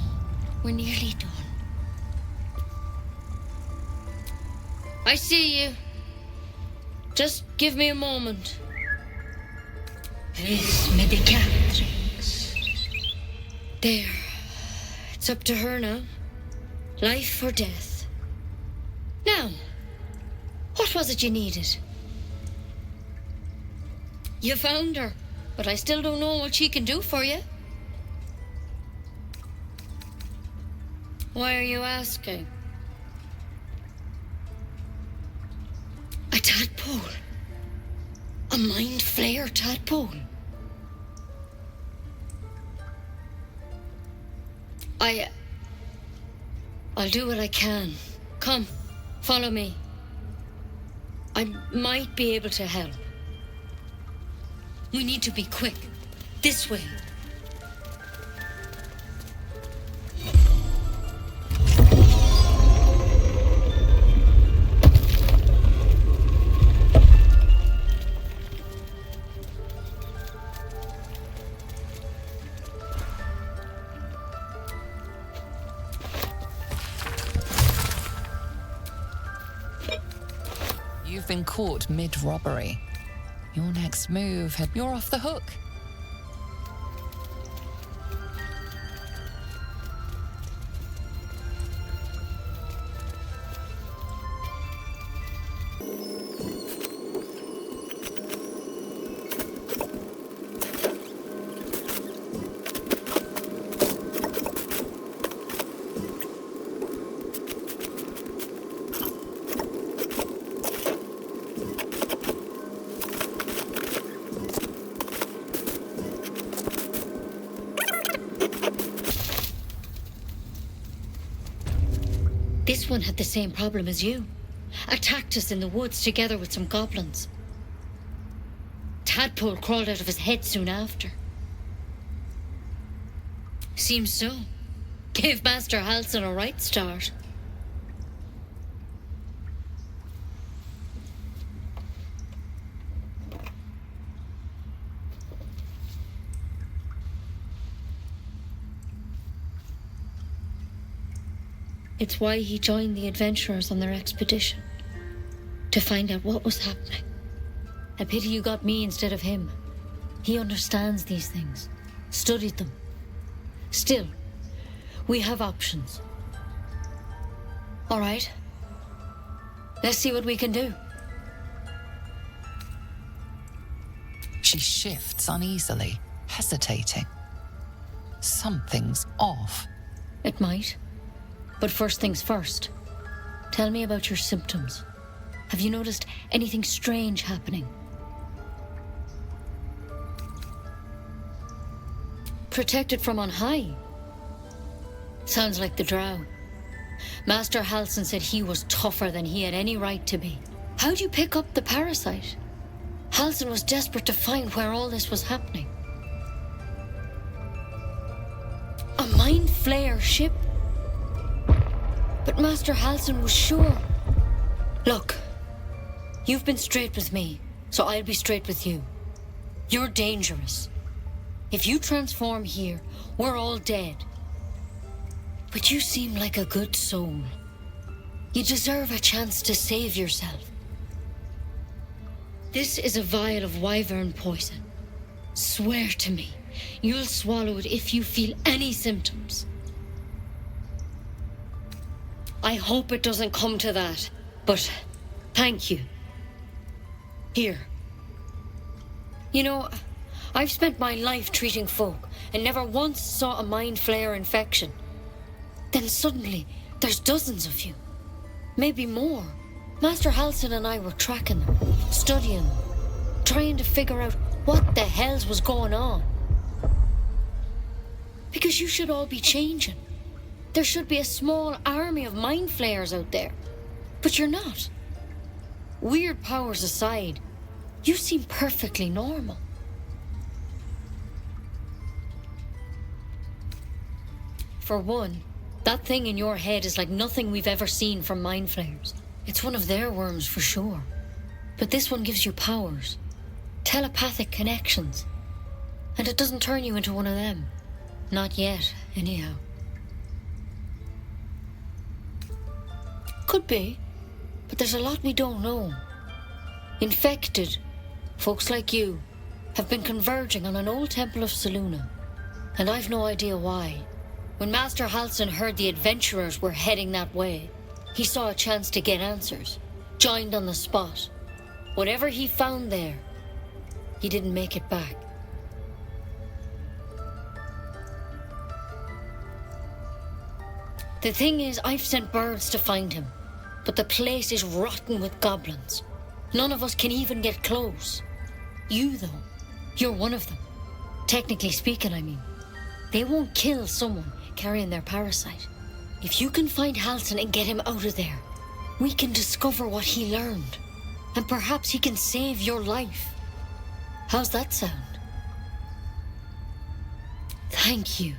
We're nearly done. I see you. Just give me a moment. Res medicatrix. There. It's up to her now. Life or death. Now, what was it you needed? You found her, but I still don't know what she can do for you. Why are you asking? A tadpole. A mind flayer tadpole. I'll do what I can. Come, follow me. I might be able to help. We need to be quick. This way. You've been caught mid-robbery. Your next move, you're off the hook. This one had the same problem as you. Attacked us in the woods together with some goblins. Tadpole crawled out of his head soon after. Seems so. Gave Master Halsin a right start. It's why he joined the adventurers on their expedition. To find out what was happening. A pity you got me instead of him. He understands these things. Studied them. Still, we have options. All right. Let's see what we can do. She shifts uneasily, hesitating. Something's off. It might. But first things first. Tell me about your symptoms. Have you noticed anything strange happening? Protected from on high? Sounds like the drow. Master Halsin said he was tougher than he had any right to be. How'd you pick up the parasite? Halsin was desperate to find where all this was happening. A mind flayer ship? But Master Halsin was sure. Look, you've been straight with me, so I'll be straight with you. You're dangerous. If you transform here, we're all dead. But you seem like a good soul. You deserve a chance to save yourself. This is a vial of wyvern poison. Swear to me, you'll swallow it if you feel any symptoms. I hope it doesn't come to that, but thank you. Here. You know, I've spent my life treating folk and never once saw a mind flayer infection. Then suddenly, there's dozens of you. Maybe more. Master Halsin and I were tracking them, studying them, trying to figure out what the hells was going on. Because you should all be changing. There should be a small army of mind flayers out there. But you're not. Weird powers aside, you seem perfectly normal. For one, that thing in your head is like nothing we've ever seen from mind flayers. It's one of their worms for sure. But this one gives you powers. Telepathic connections. And it doesn't turn you into one of them. Not yet, anyhow. Could be. But there's a lot we don't know. Infected, folks like you, have been converging on an old temple of Selûne. And I've no idea why. When Master Halsin heard the adventurers were heading that way, he saw a chance to get answers. Joined on the spot. Whatever he found there, he didn't make it back. The thing is, I've sent birds to find him. But the place is rotten with goblins. None of us can even get close. You, though, you're one of them. Technically speaking, I mean. They won't kill someone carrying their parasite. If you can find Halsin and get him out of there, we can discover what he learned. And perhaps he can save your life. How's that sound? Thank you.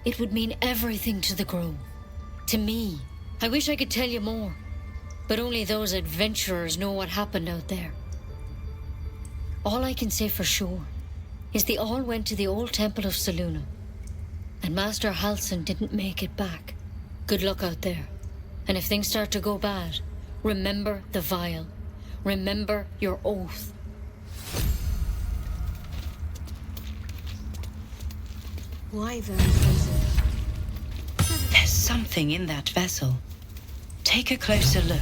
It would mean everything to the Grove. To me. I wish I could tell you more. But only those adventurers know what happened out there. All I can say for sure is they all went to the old temple of Selûne. And Master Halsin didn't make it back. Good luck out there. And if things start to go bad, remember the vial. Remember your oath. Wyvern. There's something in that vessel. Take a closer look.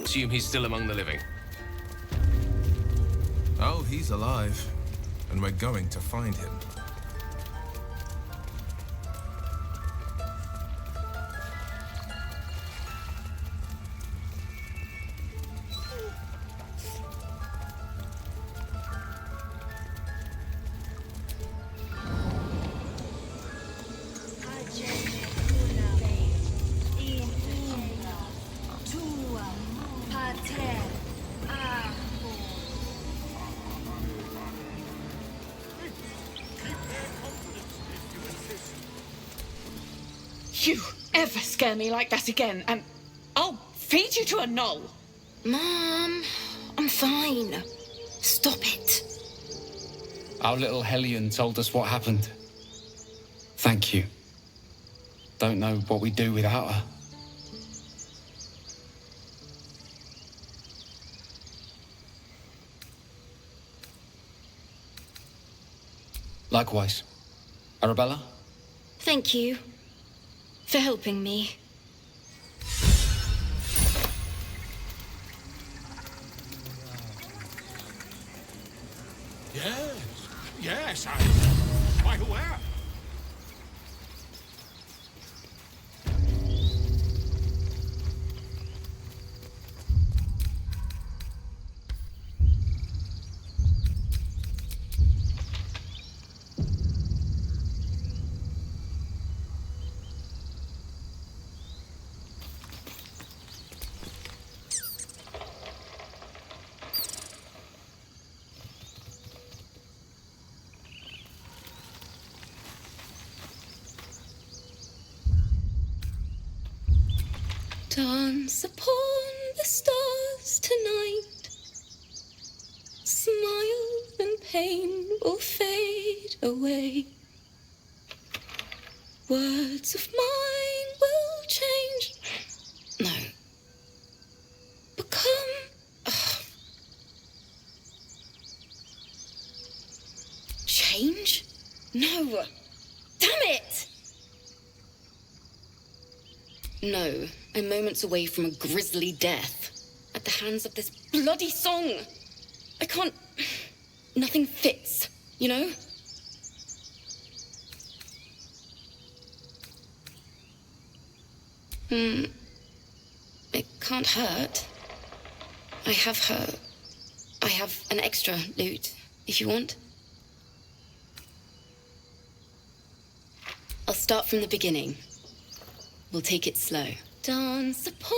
Assume he's still among the living. Oh, he's alive. And we're going to find him. You ever scare me like that again, and I'll feed you to a knoll. Mom, I'm fine. Stop it. Our little Hellion told us what happened. Thank you. Don't know what we'd do without her. Likewise. Arabella? Thank you for helping me. Yes, I'm quite aware. Dance upon the stars tonight. Smile and pain will fade away. Words of mine will change. No. Become. Change? No. Damn it! No. I'm moments away from a grisly death. At the hands of this bloody song. I can't. Nothing fits, you know? It can't hurt. I have an extra loot, if you want. I'll start from the beginning. We'll take it slow. Dance upon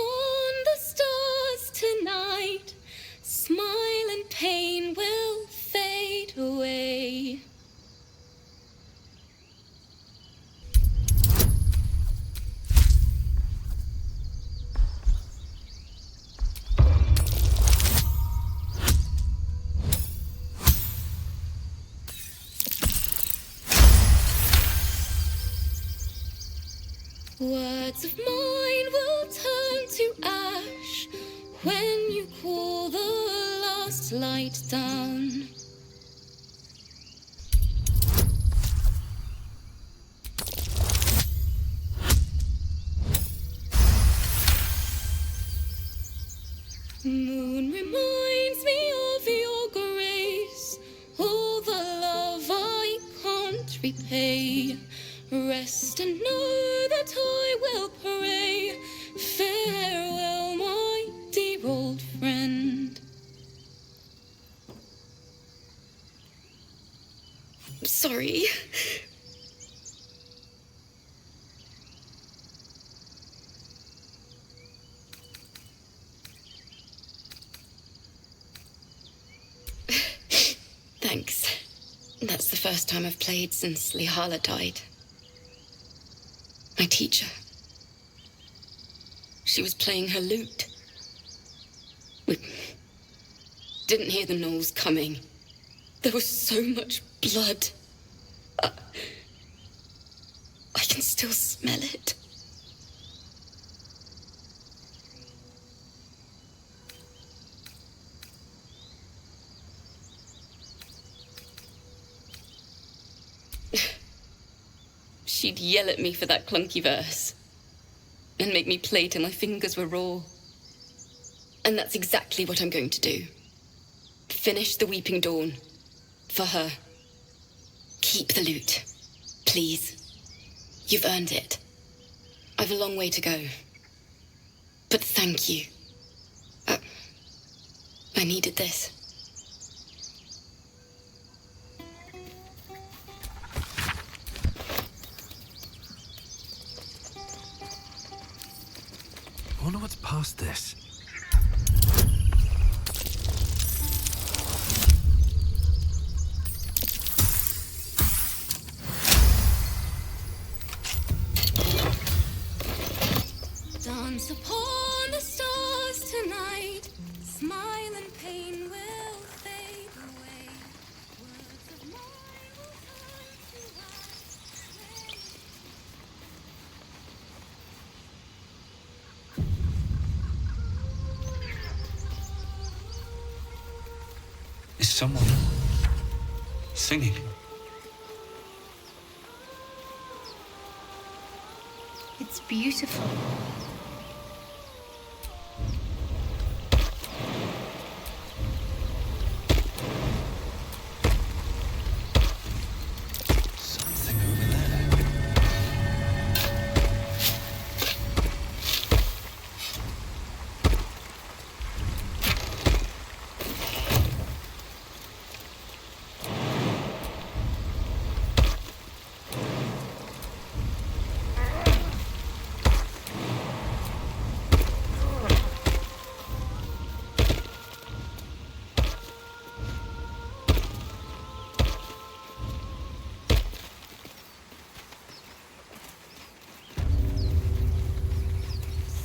the stars tonight. Smile and pain will fade away. Words of mine will turn to ash when you call the last light down. Moon reminds me of your grace, all the love I can't repay. Rest and know that I will pray. Farewell, my dear old friend. I'm sorry. Thanks. That's the first time I've played since Lihala died. My teacher. She was playing her lute. We didn't hear the gnolls coming. There was so much blood. I can still smell it. She'd yell at me for that clunky verse and make me play till my fingers were raw. And that's exactly what I'm going to do. Finish the Weeping Dawn. For her. Keep the lute. Please. You've earned it. I've a long way to go. But thank you. I needed this. I wonder what's past this. Dance upon the stars tonight. Smile and pain will fade away. Words of mine will turn to ash. Is someone singing? It's beautiful. Something over there.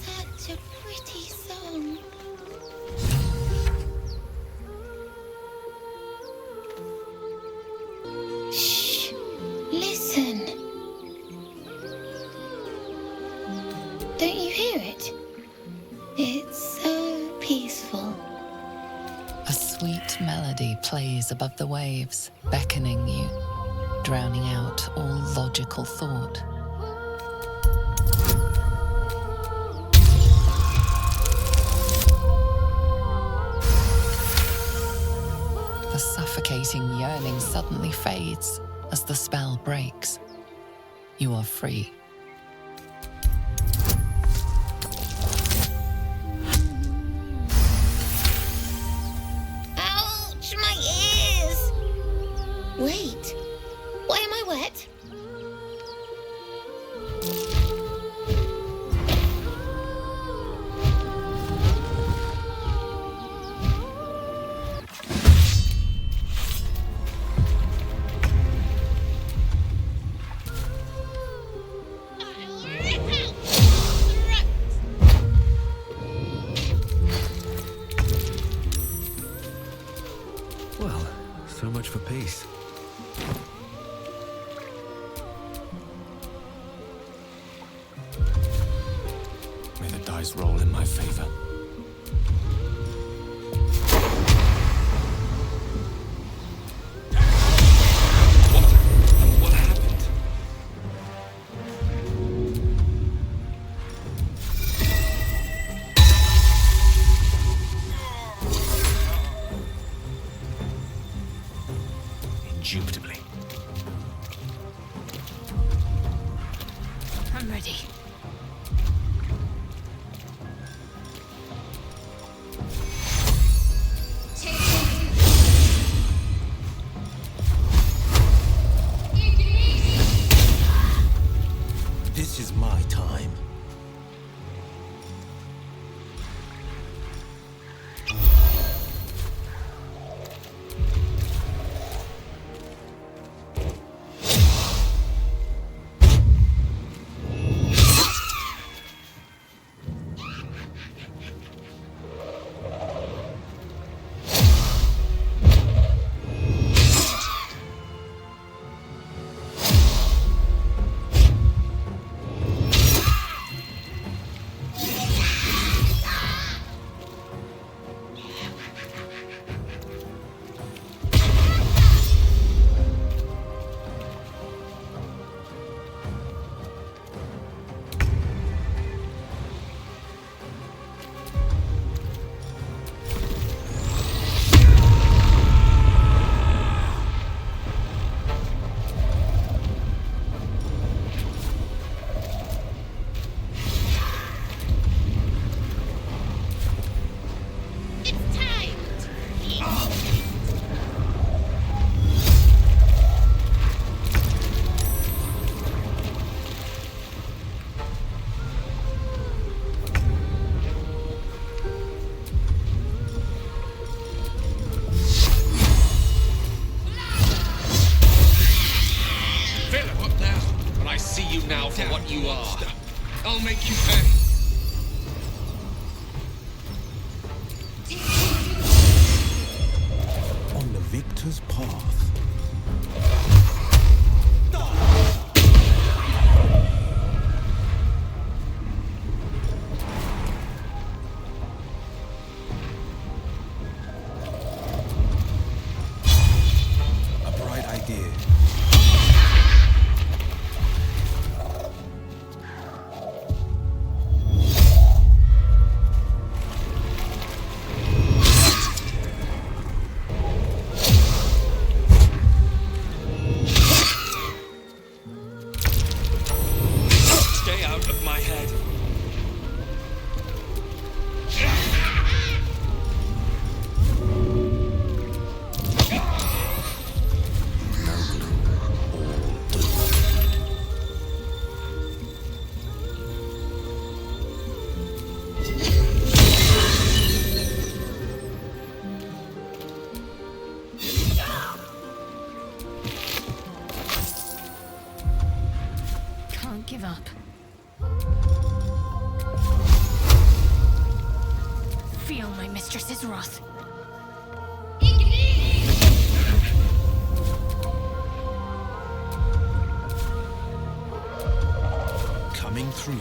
Such a pretty song. Shh. Listen. Don't you hear it? It's so peaceful. A sweet melody plays above the waves, beckoning you, drowning out all logical thought. The suffocating yearning suddenly fades as the spell breaks. You are free. Ouch, my ears! Wait, why am I wet? Well, so much for peace. May the dice roll in my favor. What happened? Indubitably. I'm ready. This is my time. you now for what you are. I'll make you pay. On the victor's path. A bright idea. Stay out of my head. Can't give up. Feel my mistress's wrath. Coming through.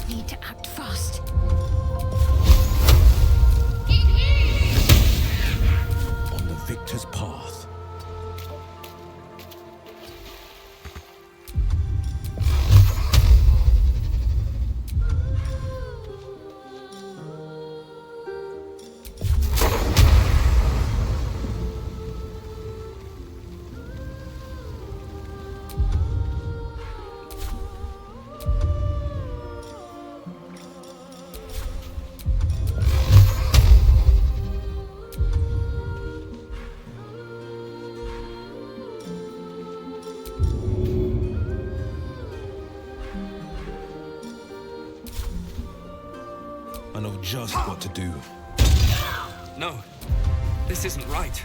Need to act fast. On the victor's path. I know just what to do. No, this isn't right.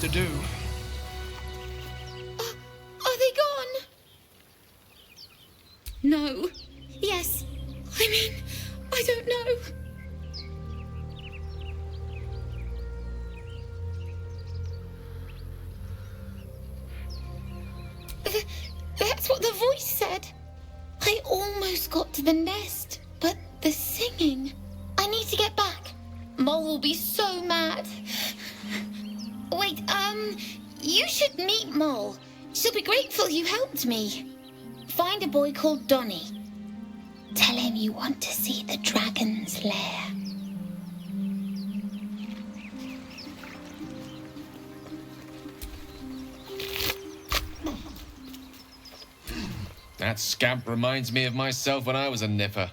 To do. Are they gone? No. Yes. I mean, I don't know. That's what the voice said. I almost got to the nest, but the singing. I need to get back. Mole will be so mad. Wait, you should meet Mole. She'll be grateful you helped me. Find a boy called Donny. Tell him you want to see the dragon's lair. That scamp reminds me of myself when I was a nipper.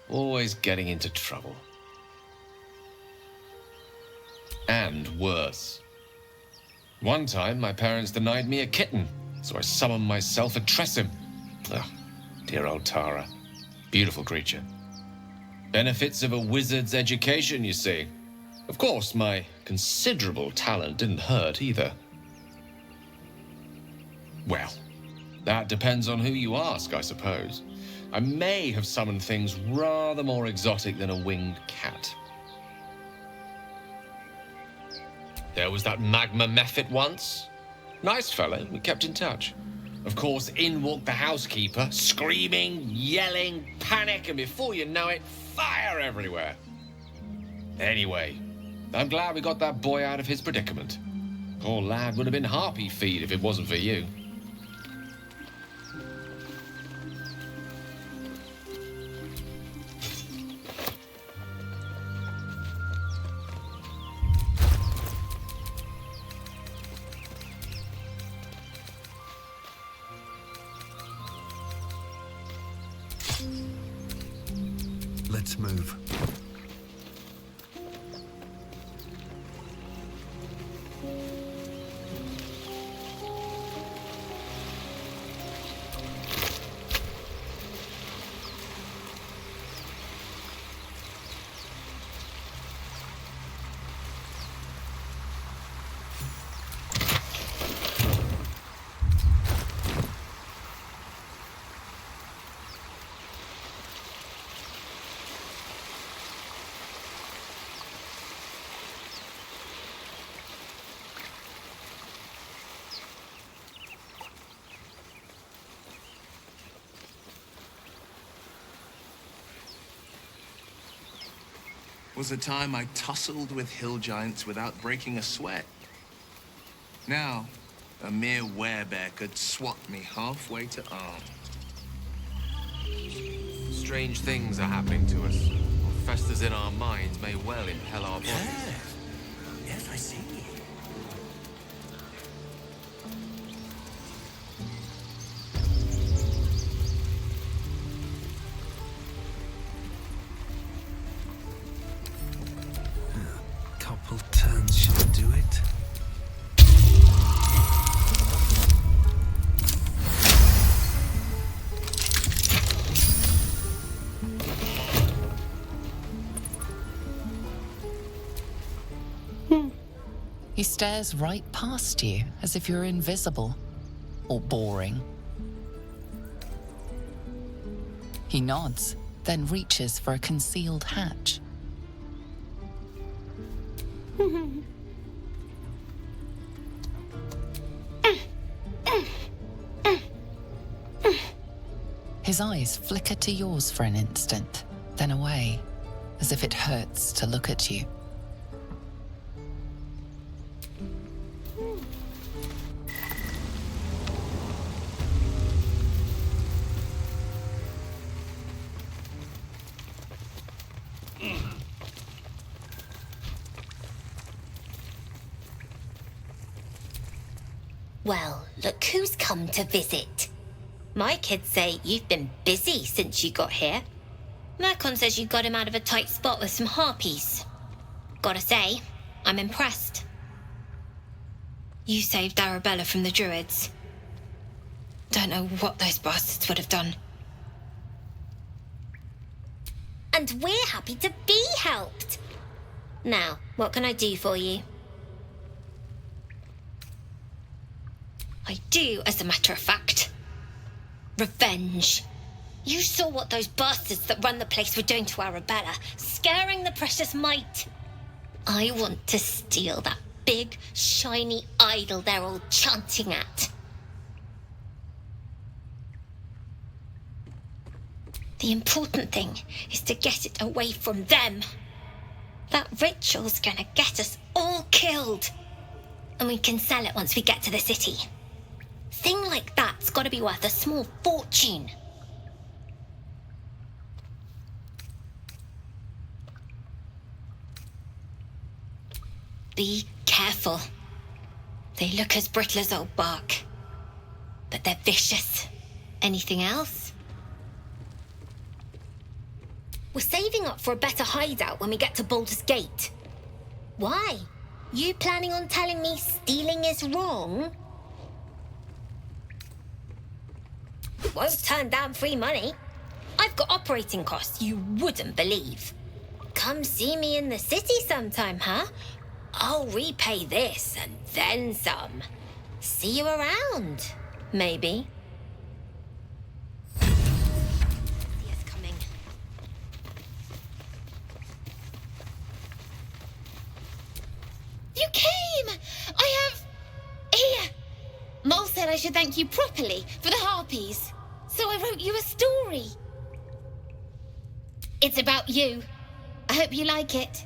Always getting into trouble. And worse. One time, my parents denied me a kitten, so I summoned myself a Tressim. Ugh, dear old Tara. Beautiful creature. Benefits of a wizard's education, you see. Of course, my considerable talent didn't hurt either. Well, that depends on who you ask, I suppose. I may have summoned things rather more exotic than a winged cat. There was that magma mephit once. Nice fellow, we kept in touch. Of course, in walked the housekeeper, screaming, yelling, panic, and before you know it, fire everywhere. Anyway, I'm glad we got that boy out of his predicament. Poor lad would have been harpy feed if it wasn't for you. Let's move. Was a time I tussled with hill giants without breaking a sweat. Now, a mere werebear could swat me halfway to arm. Strange things are happening to us. What festers in our minds may well impel our bodies. Yes, I see. Couple turns should do it. He stares right past you as if you're invisible or boring. He nods, then reaches for a concealed hatch. His eyes flicker to yours for an instant, then away, as if it hurts to look at you. Well, look who's come to visit. My kids say you've been busy since you got here. Mercon says you got him out of a tight spot with some harpies. Gotta say, I'm impressed. You saved Arabella from the Druids. Don't know what those bastards would have done. And we're happy to be helped. Now, what can I do for you? I do, as a matter of fact. Revenge. You saw what those bastards that run the place were doing to Arabella, scaring the precious mite. I want to steal that big, shiny idol they're all chanting at. The important thing is to get it away from them. That ritual's gonna get us all killed. And we can sell it once we get to the city. Thing like that's gotta be worth a small fortune. Be careful. They look as brittle as old bark, but they're vicious. Anything else? We're saving up for a better hideout when we get to Baldur's Gate. Why? You planning on telling me stealing is wrong? Won't turn down free money. I've got operating costs you wouldn't believe. Come see me in the city sometime, huh? I'll repay this and then some. See you around, maybe. Cynthia's coming. You came! I have... Here! Mole said I should thank you properly for the harpies. So I wrote you a story. It's about you. I hope you like it.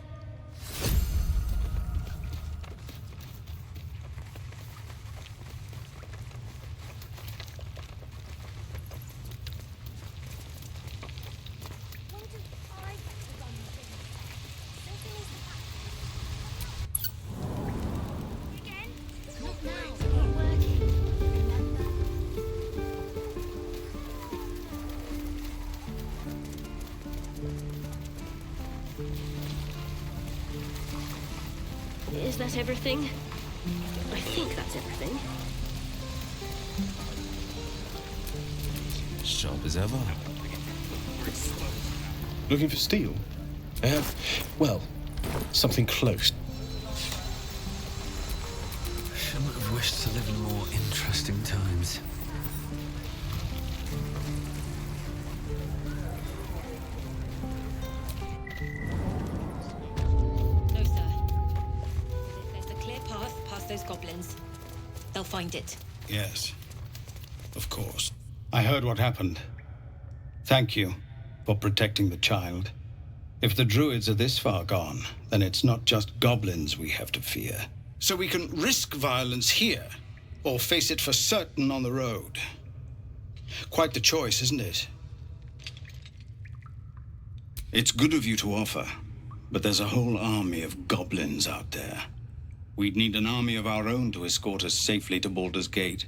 Is that everything? I think that's everything. Sharp as ever. Looking for steel? I have, well, something close. I might have wished to live in more interesting times. No, sir. There's a clear path past those goblins. They'll find it. Yes, of course. I heard what happened. Thank you for protecting the child. If the druids are this far gone, then it's not just goblins we have to fear. So we can risk violence here, or face it for certain on the road. Quite the choice, isn't it? It's good of you to offer, but there's a whole army of goblins out there. We'd need an army of our own to escort us safely to Baldur's Gate.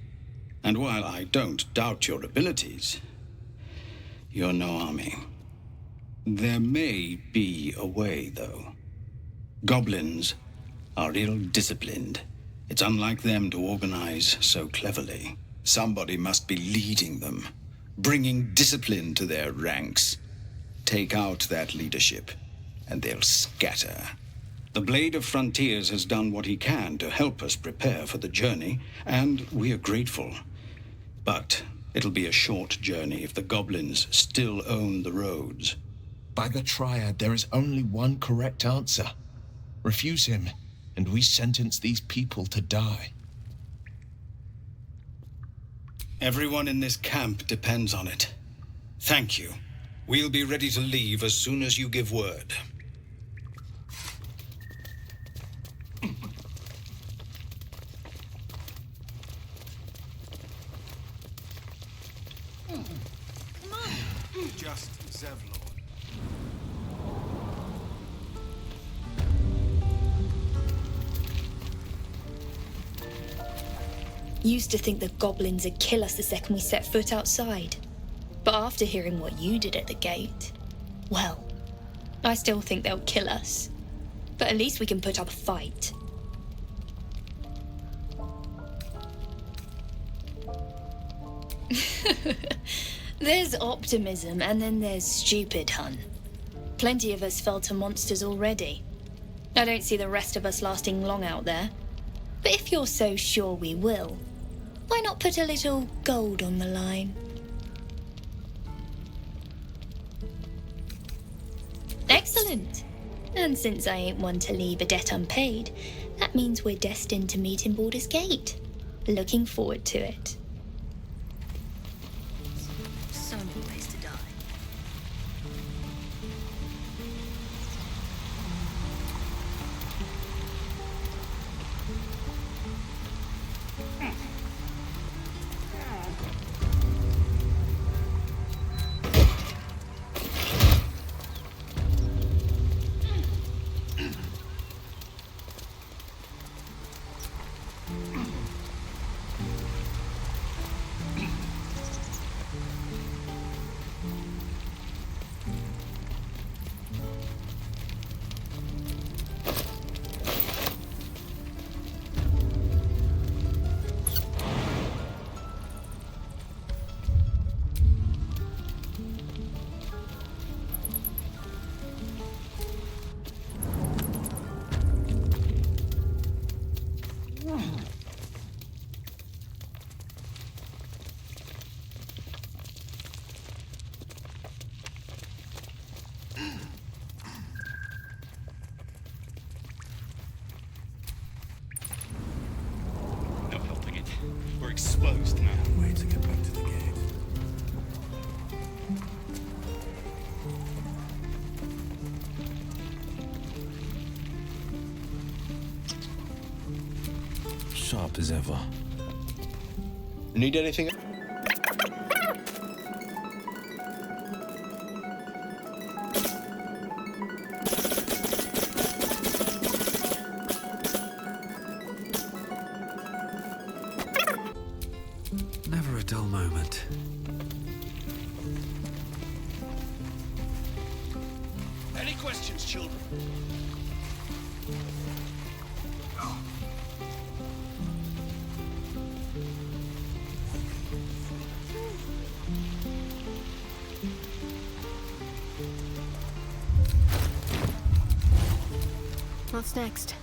And while I don't doubt your abilities, you're no army. There may be a way, though. Goblins are ill-disciplined. It's unlike them to organize so cleverly. Somebody must be leading them, bringing discipline to their ranks. Take out that leadership, and they'll scatter. The Blade of Frontiers has done what he can to help us prepare for the journey, and we are grateful. But it'll be a short journey if the goblins still own the roads. By the Triad, there is only one correct answer. Refuse him, and we sentence these people to die. Everyone in this camp depends on it. Thank you. We'll be ready to leave as soon as you give word. Just Zevlon. Used to think the goblins would kill us the second we set foot outside. But after hearing what you did at the gate, well, I still think they'll kill us. But at least we can put up a fight. There's optimism, and then there's stupid, hun. Plenty of us fell to monsters already. I don't see the rest of us lasting long out there. But if you're so sure we will, why not put a little gold on the line? Excellent. And since I ain't one to leave a debt unpaid, that means we're destined to meet in Baldur's Gate. Looking forward to it. So many ways to die. No helping it. We're exposed now. Way to get back to the gate. Sharp as ever. Need anything? Never a dull moment. Any questions, children? What's next?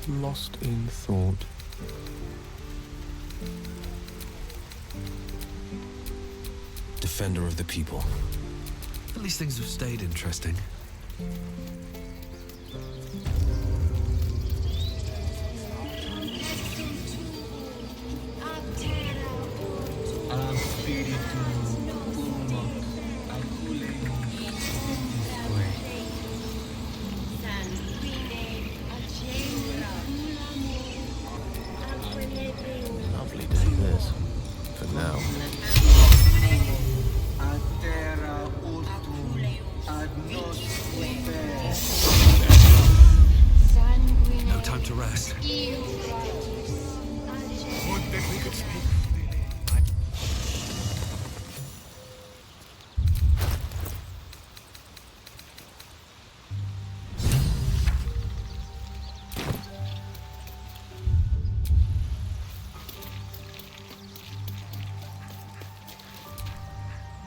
Lost in thought. Defender of the people. At least things have stayed interesting. Lovely day this. For now. No time to rest.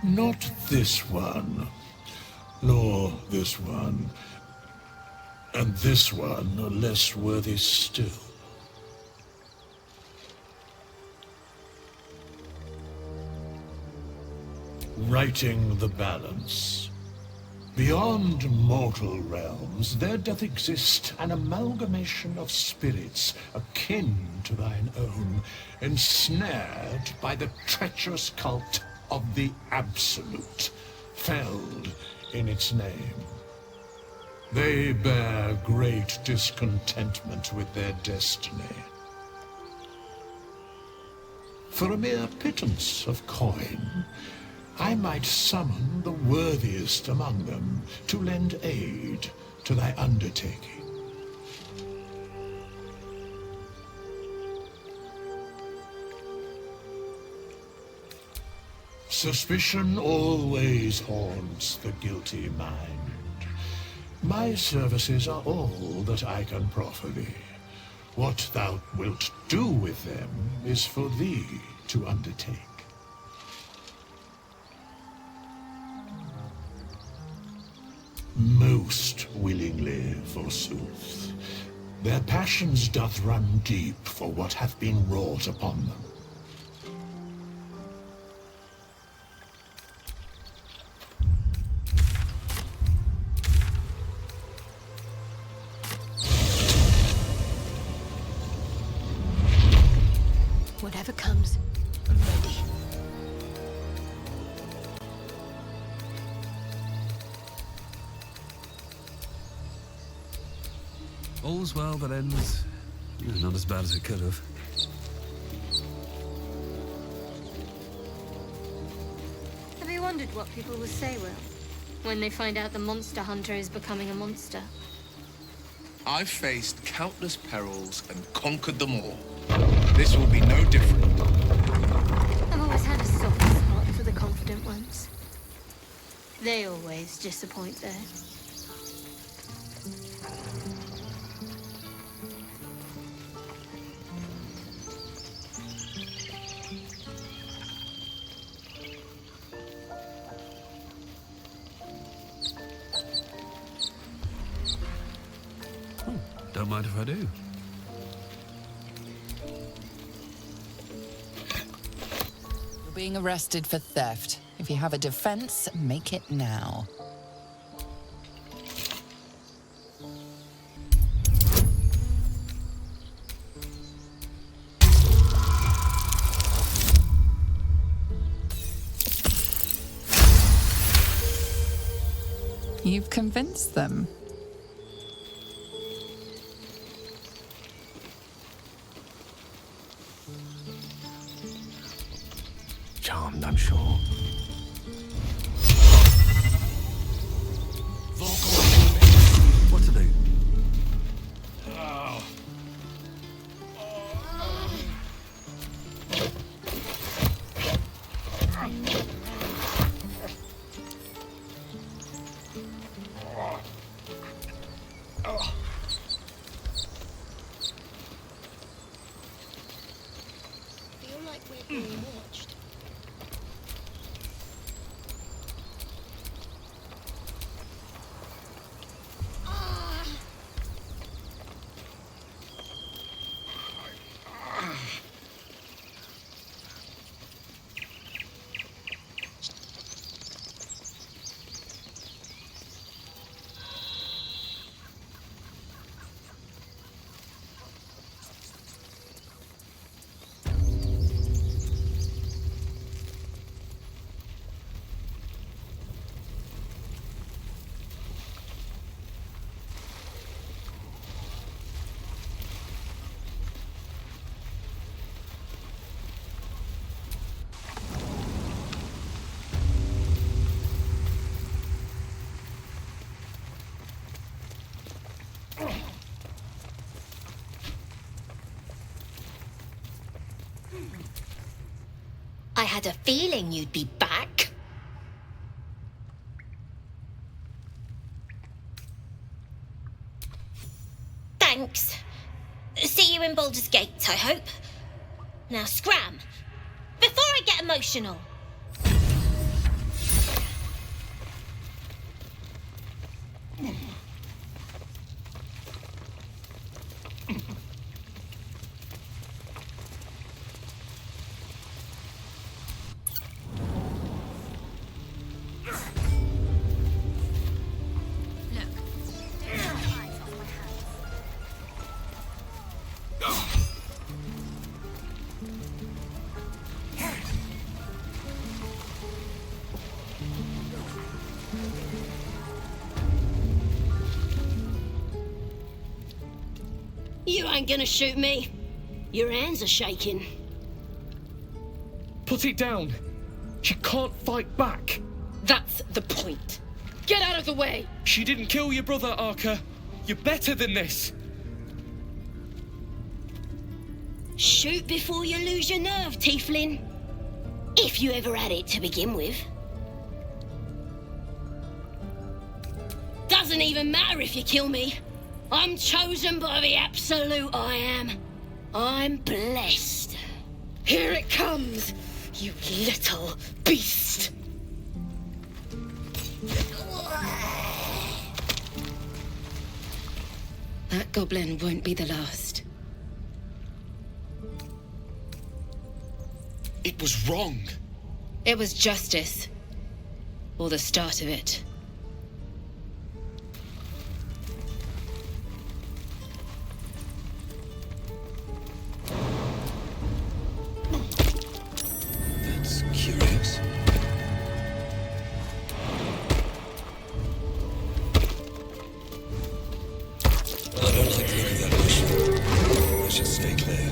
Not this one, nor this one. And this one less worthy still. Righting the balance. Beyond mortal realms, there doth exist an amalgamation of spirits akin to thine own, ensnared by the treacherous cult of the Absolute, felled in its name. They bear great discontentment with their destiny. For a mere pittance of coin, I might summon the worthiest among them to lend aid to thy undertaking. Suspicion always haunts the guilty mind. My services are all that I can proffer thee. What thou wilt do with them is for thee to undertake. Most willingly, forsooth. Their passions doth run deep for what hath been wrought upon them. Whatever comes, I'm ready. All's well that ends. Not as bad as it could have. Have you wondered what people will say, Will, when they find out the monster hunter is becoming a monster? I've faced countless perils and conquered them all. This will be no different. I've always had a soft spot for the confident ones. They always disappoint, though. Don't mind if I do. You're being arrested for theft. If you have a defense, make it now. You've convinced them. Charmed, I'm sure. What to do? Feel like we're being watched. I had a feeling you'd be back. Thanks. See you in Baldur's Gate, I hope. Now scram, before I get emotional. You ain't gonna shoot me. Your hands are shaking. Put it down. She can't fight back. That's the point. Get out of the way! She didn't kill your brother, Arka. You're better than this. Shoot before you lose your nerve, Tiefling. If you ever had it to begin with. Doesn't even matter if you kill me. I'm chosen by the Absolute I am. I'm blessed. Here it comes, you little beast. That goblin won't be the last. It was wrong. It was justice. Or the start of it. That's curious. I don't like the look of that bush. I should stay clear.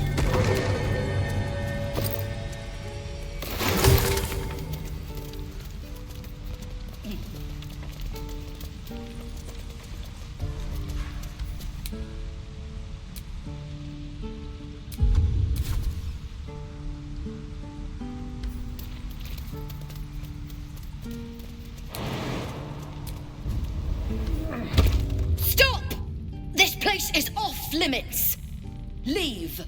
Stop! This place is off limits. Leave.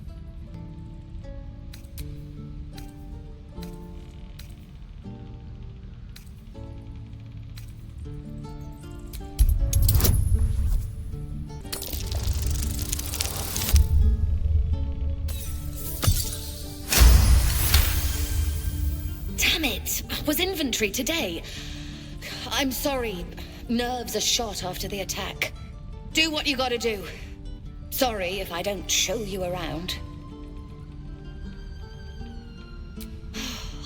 Damn it! Was inventory today. I'm sorry. Nerves are shot after the attack. Do what you gotta do. Sorry if I don't show you around.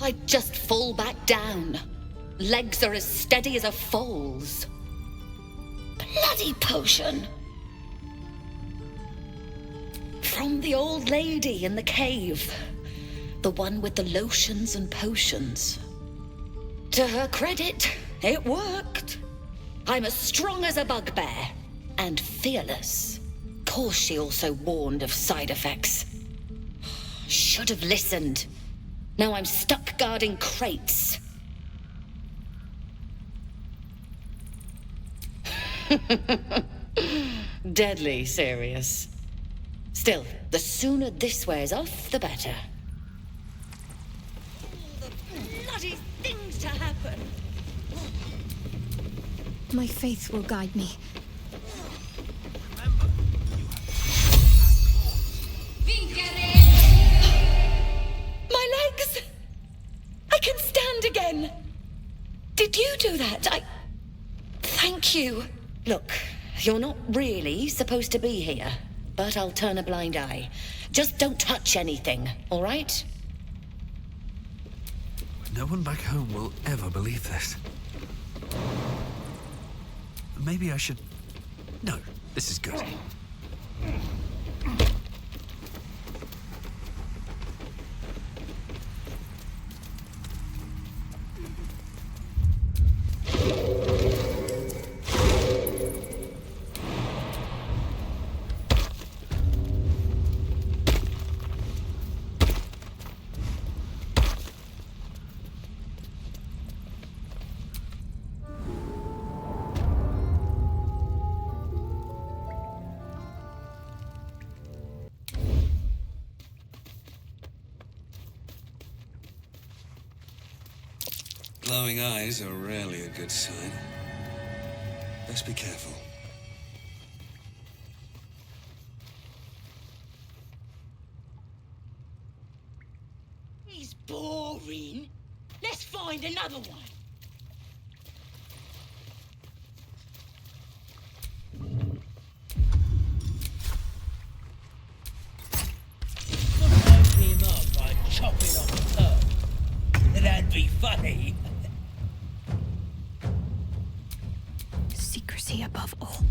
I just fall back down. Legs are as steady as a foal's. Bloody potion! From the old lady in the cave. The one with the lotions and potions. To her credit, it worked. I'm as strong as a bugbear. And fearless. Course she also warned of side effects. Should have listened. Now I'm stuck guarding crates. Deadly serious. Still, the sooner this wears off, the better. All the bloody things to happen. My faith will guide me. My legs! I can stand again! Did you do that? Thank you. Look, you're not really supposed to be here, but I'll turn a blind eye. Just don't touch anything, all right? No one back home will ever believe this. Maybe I should... No, this is good. Glowing eyes are rarely a good sign. Let's be careful. He's boring. Let's find another one. Wipe him up by chopping off the toe. That'd be funny. Secrecy above all.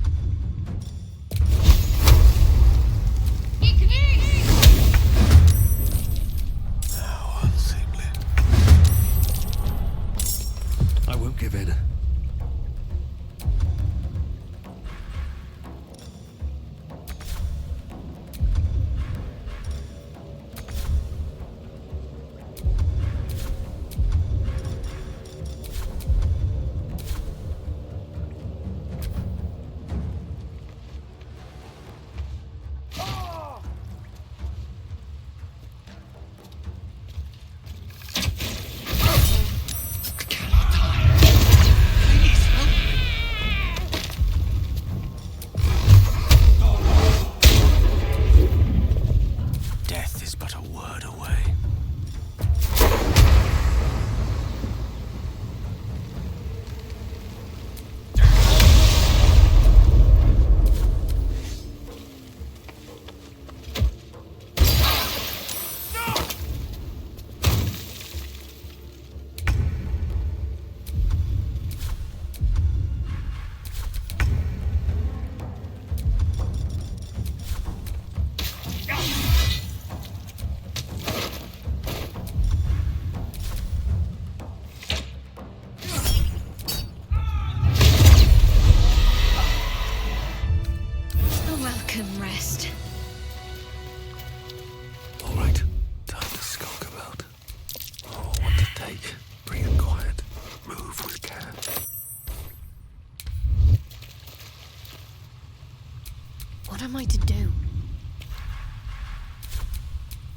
What am I to do?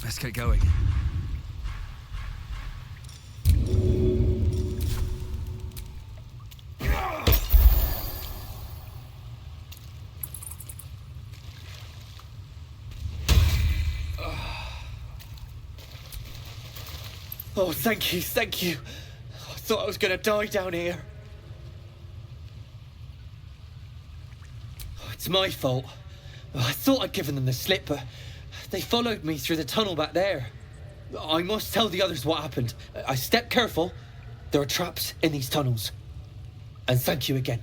Best get going. Oh, thank you, thank you. I thought I was gonna die down here. Oh, it's my fault. I thought I'd given them the slip, but they followed me through the tunnel back there. I must tell the others what happened. I stepped careful. There are traps in these tunnels. And thank you again.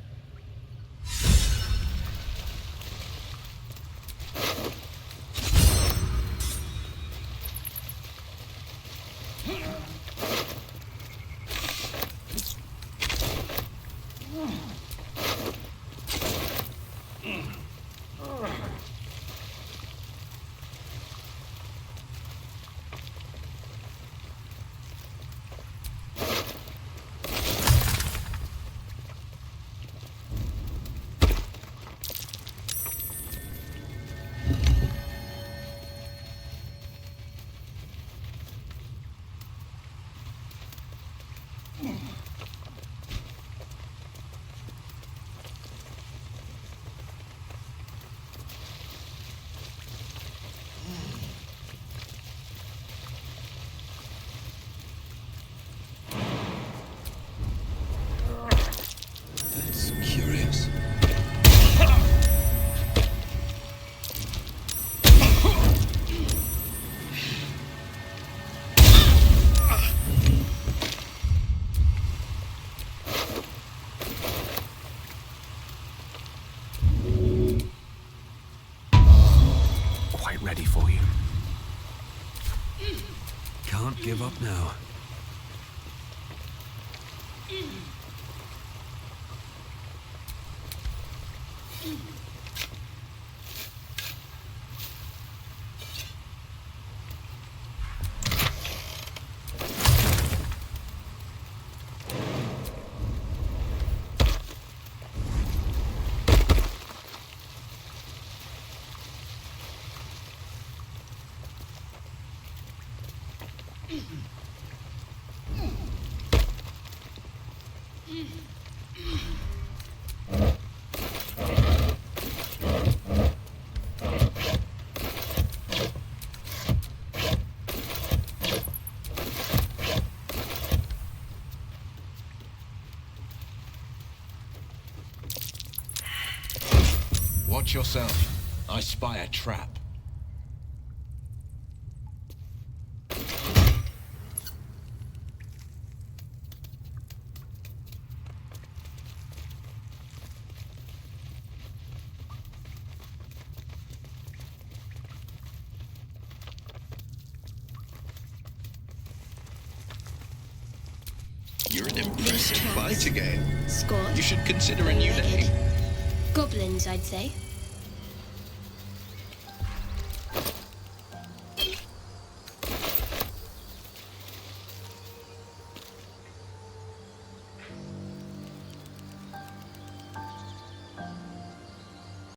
Ready for you. Can't give up now. Watch yourself. I spy a trap. You're an impressive fight again. Squad. You should consider a new name. Goblins, I'd say.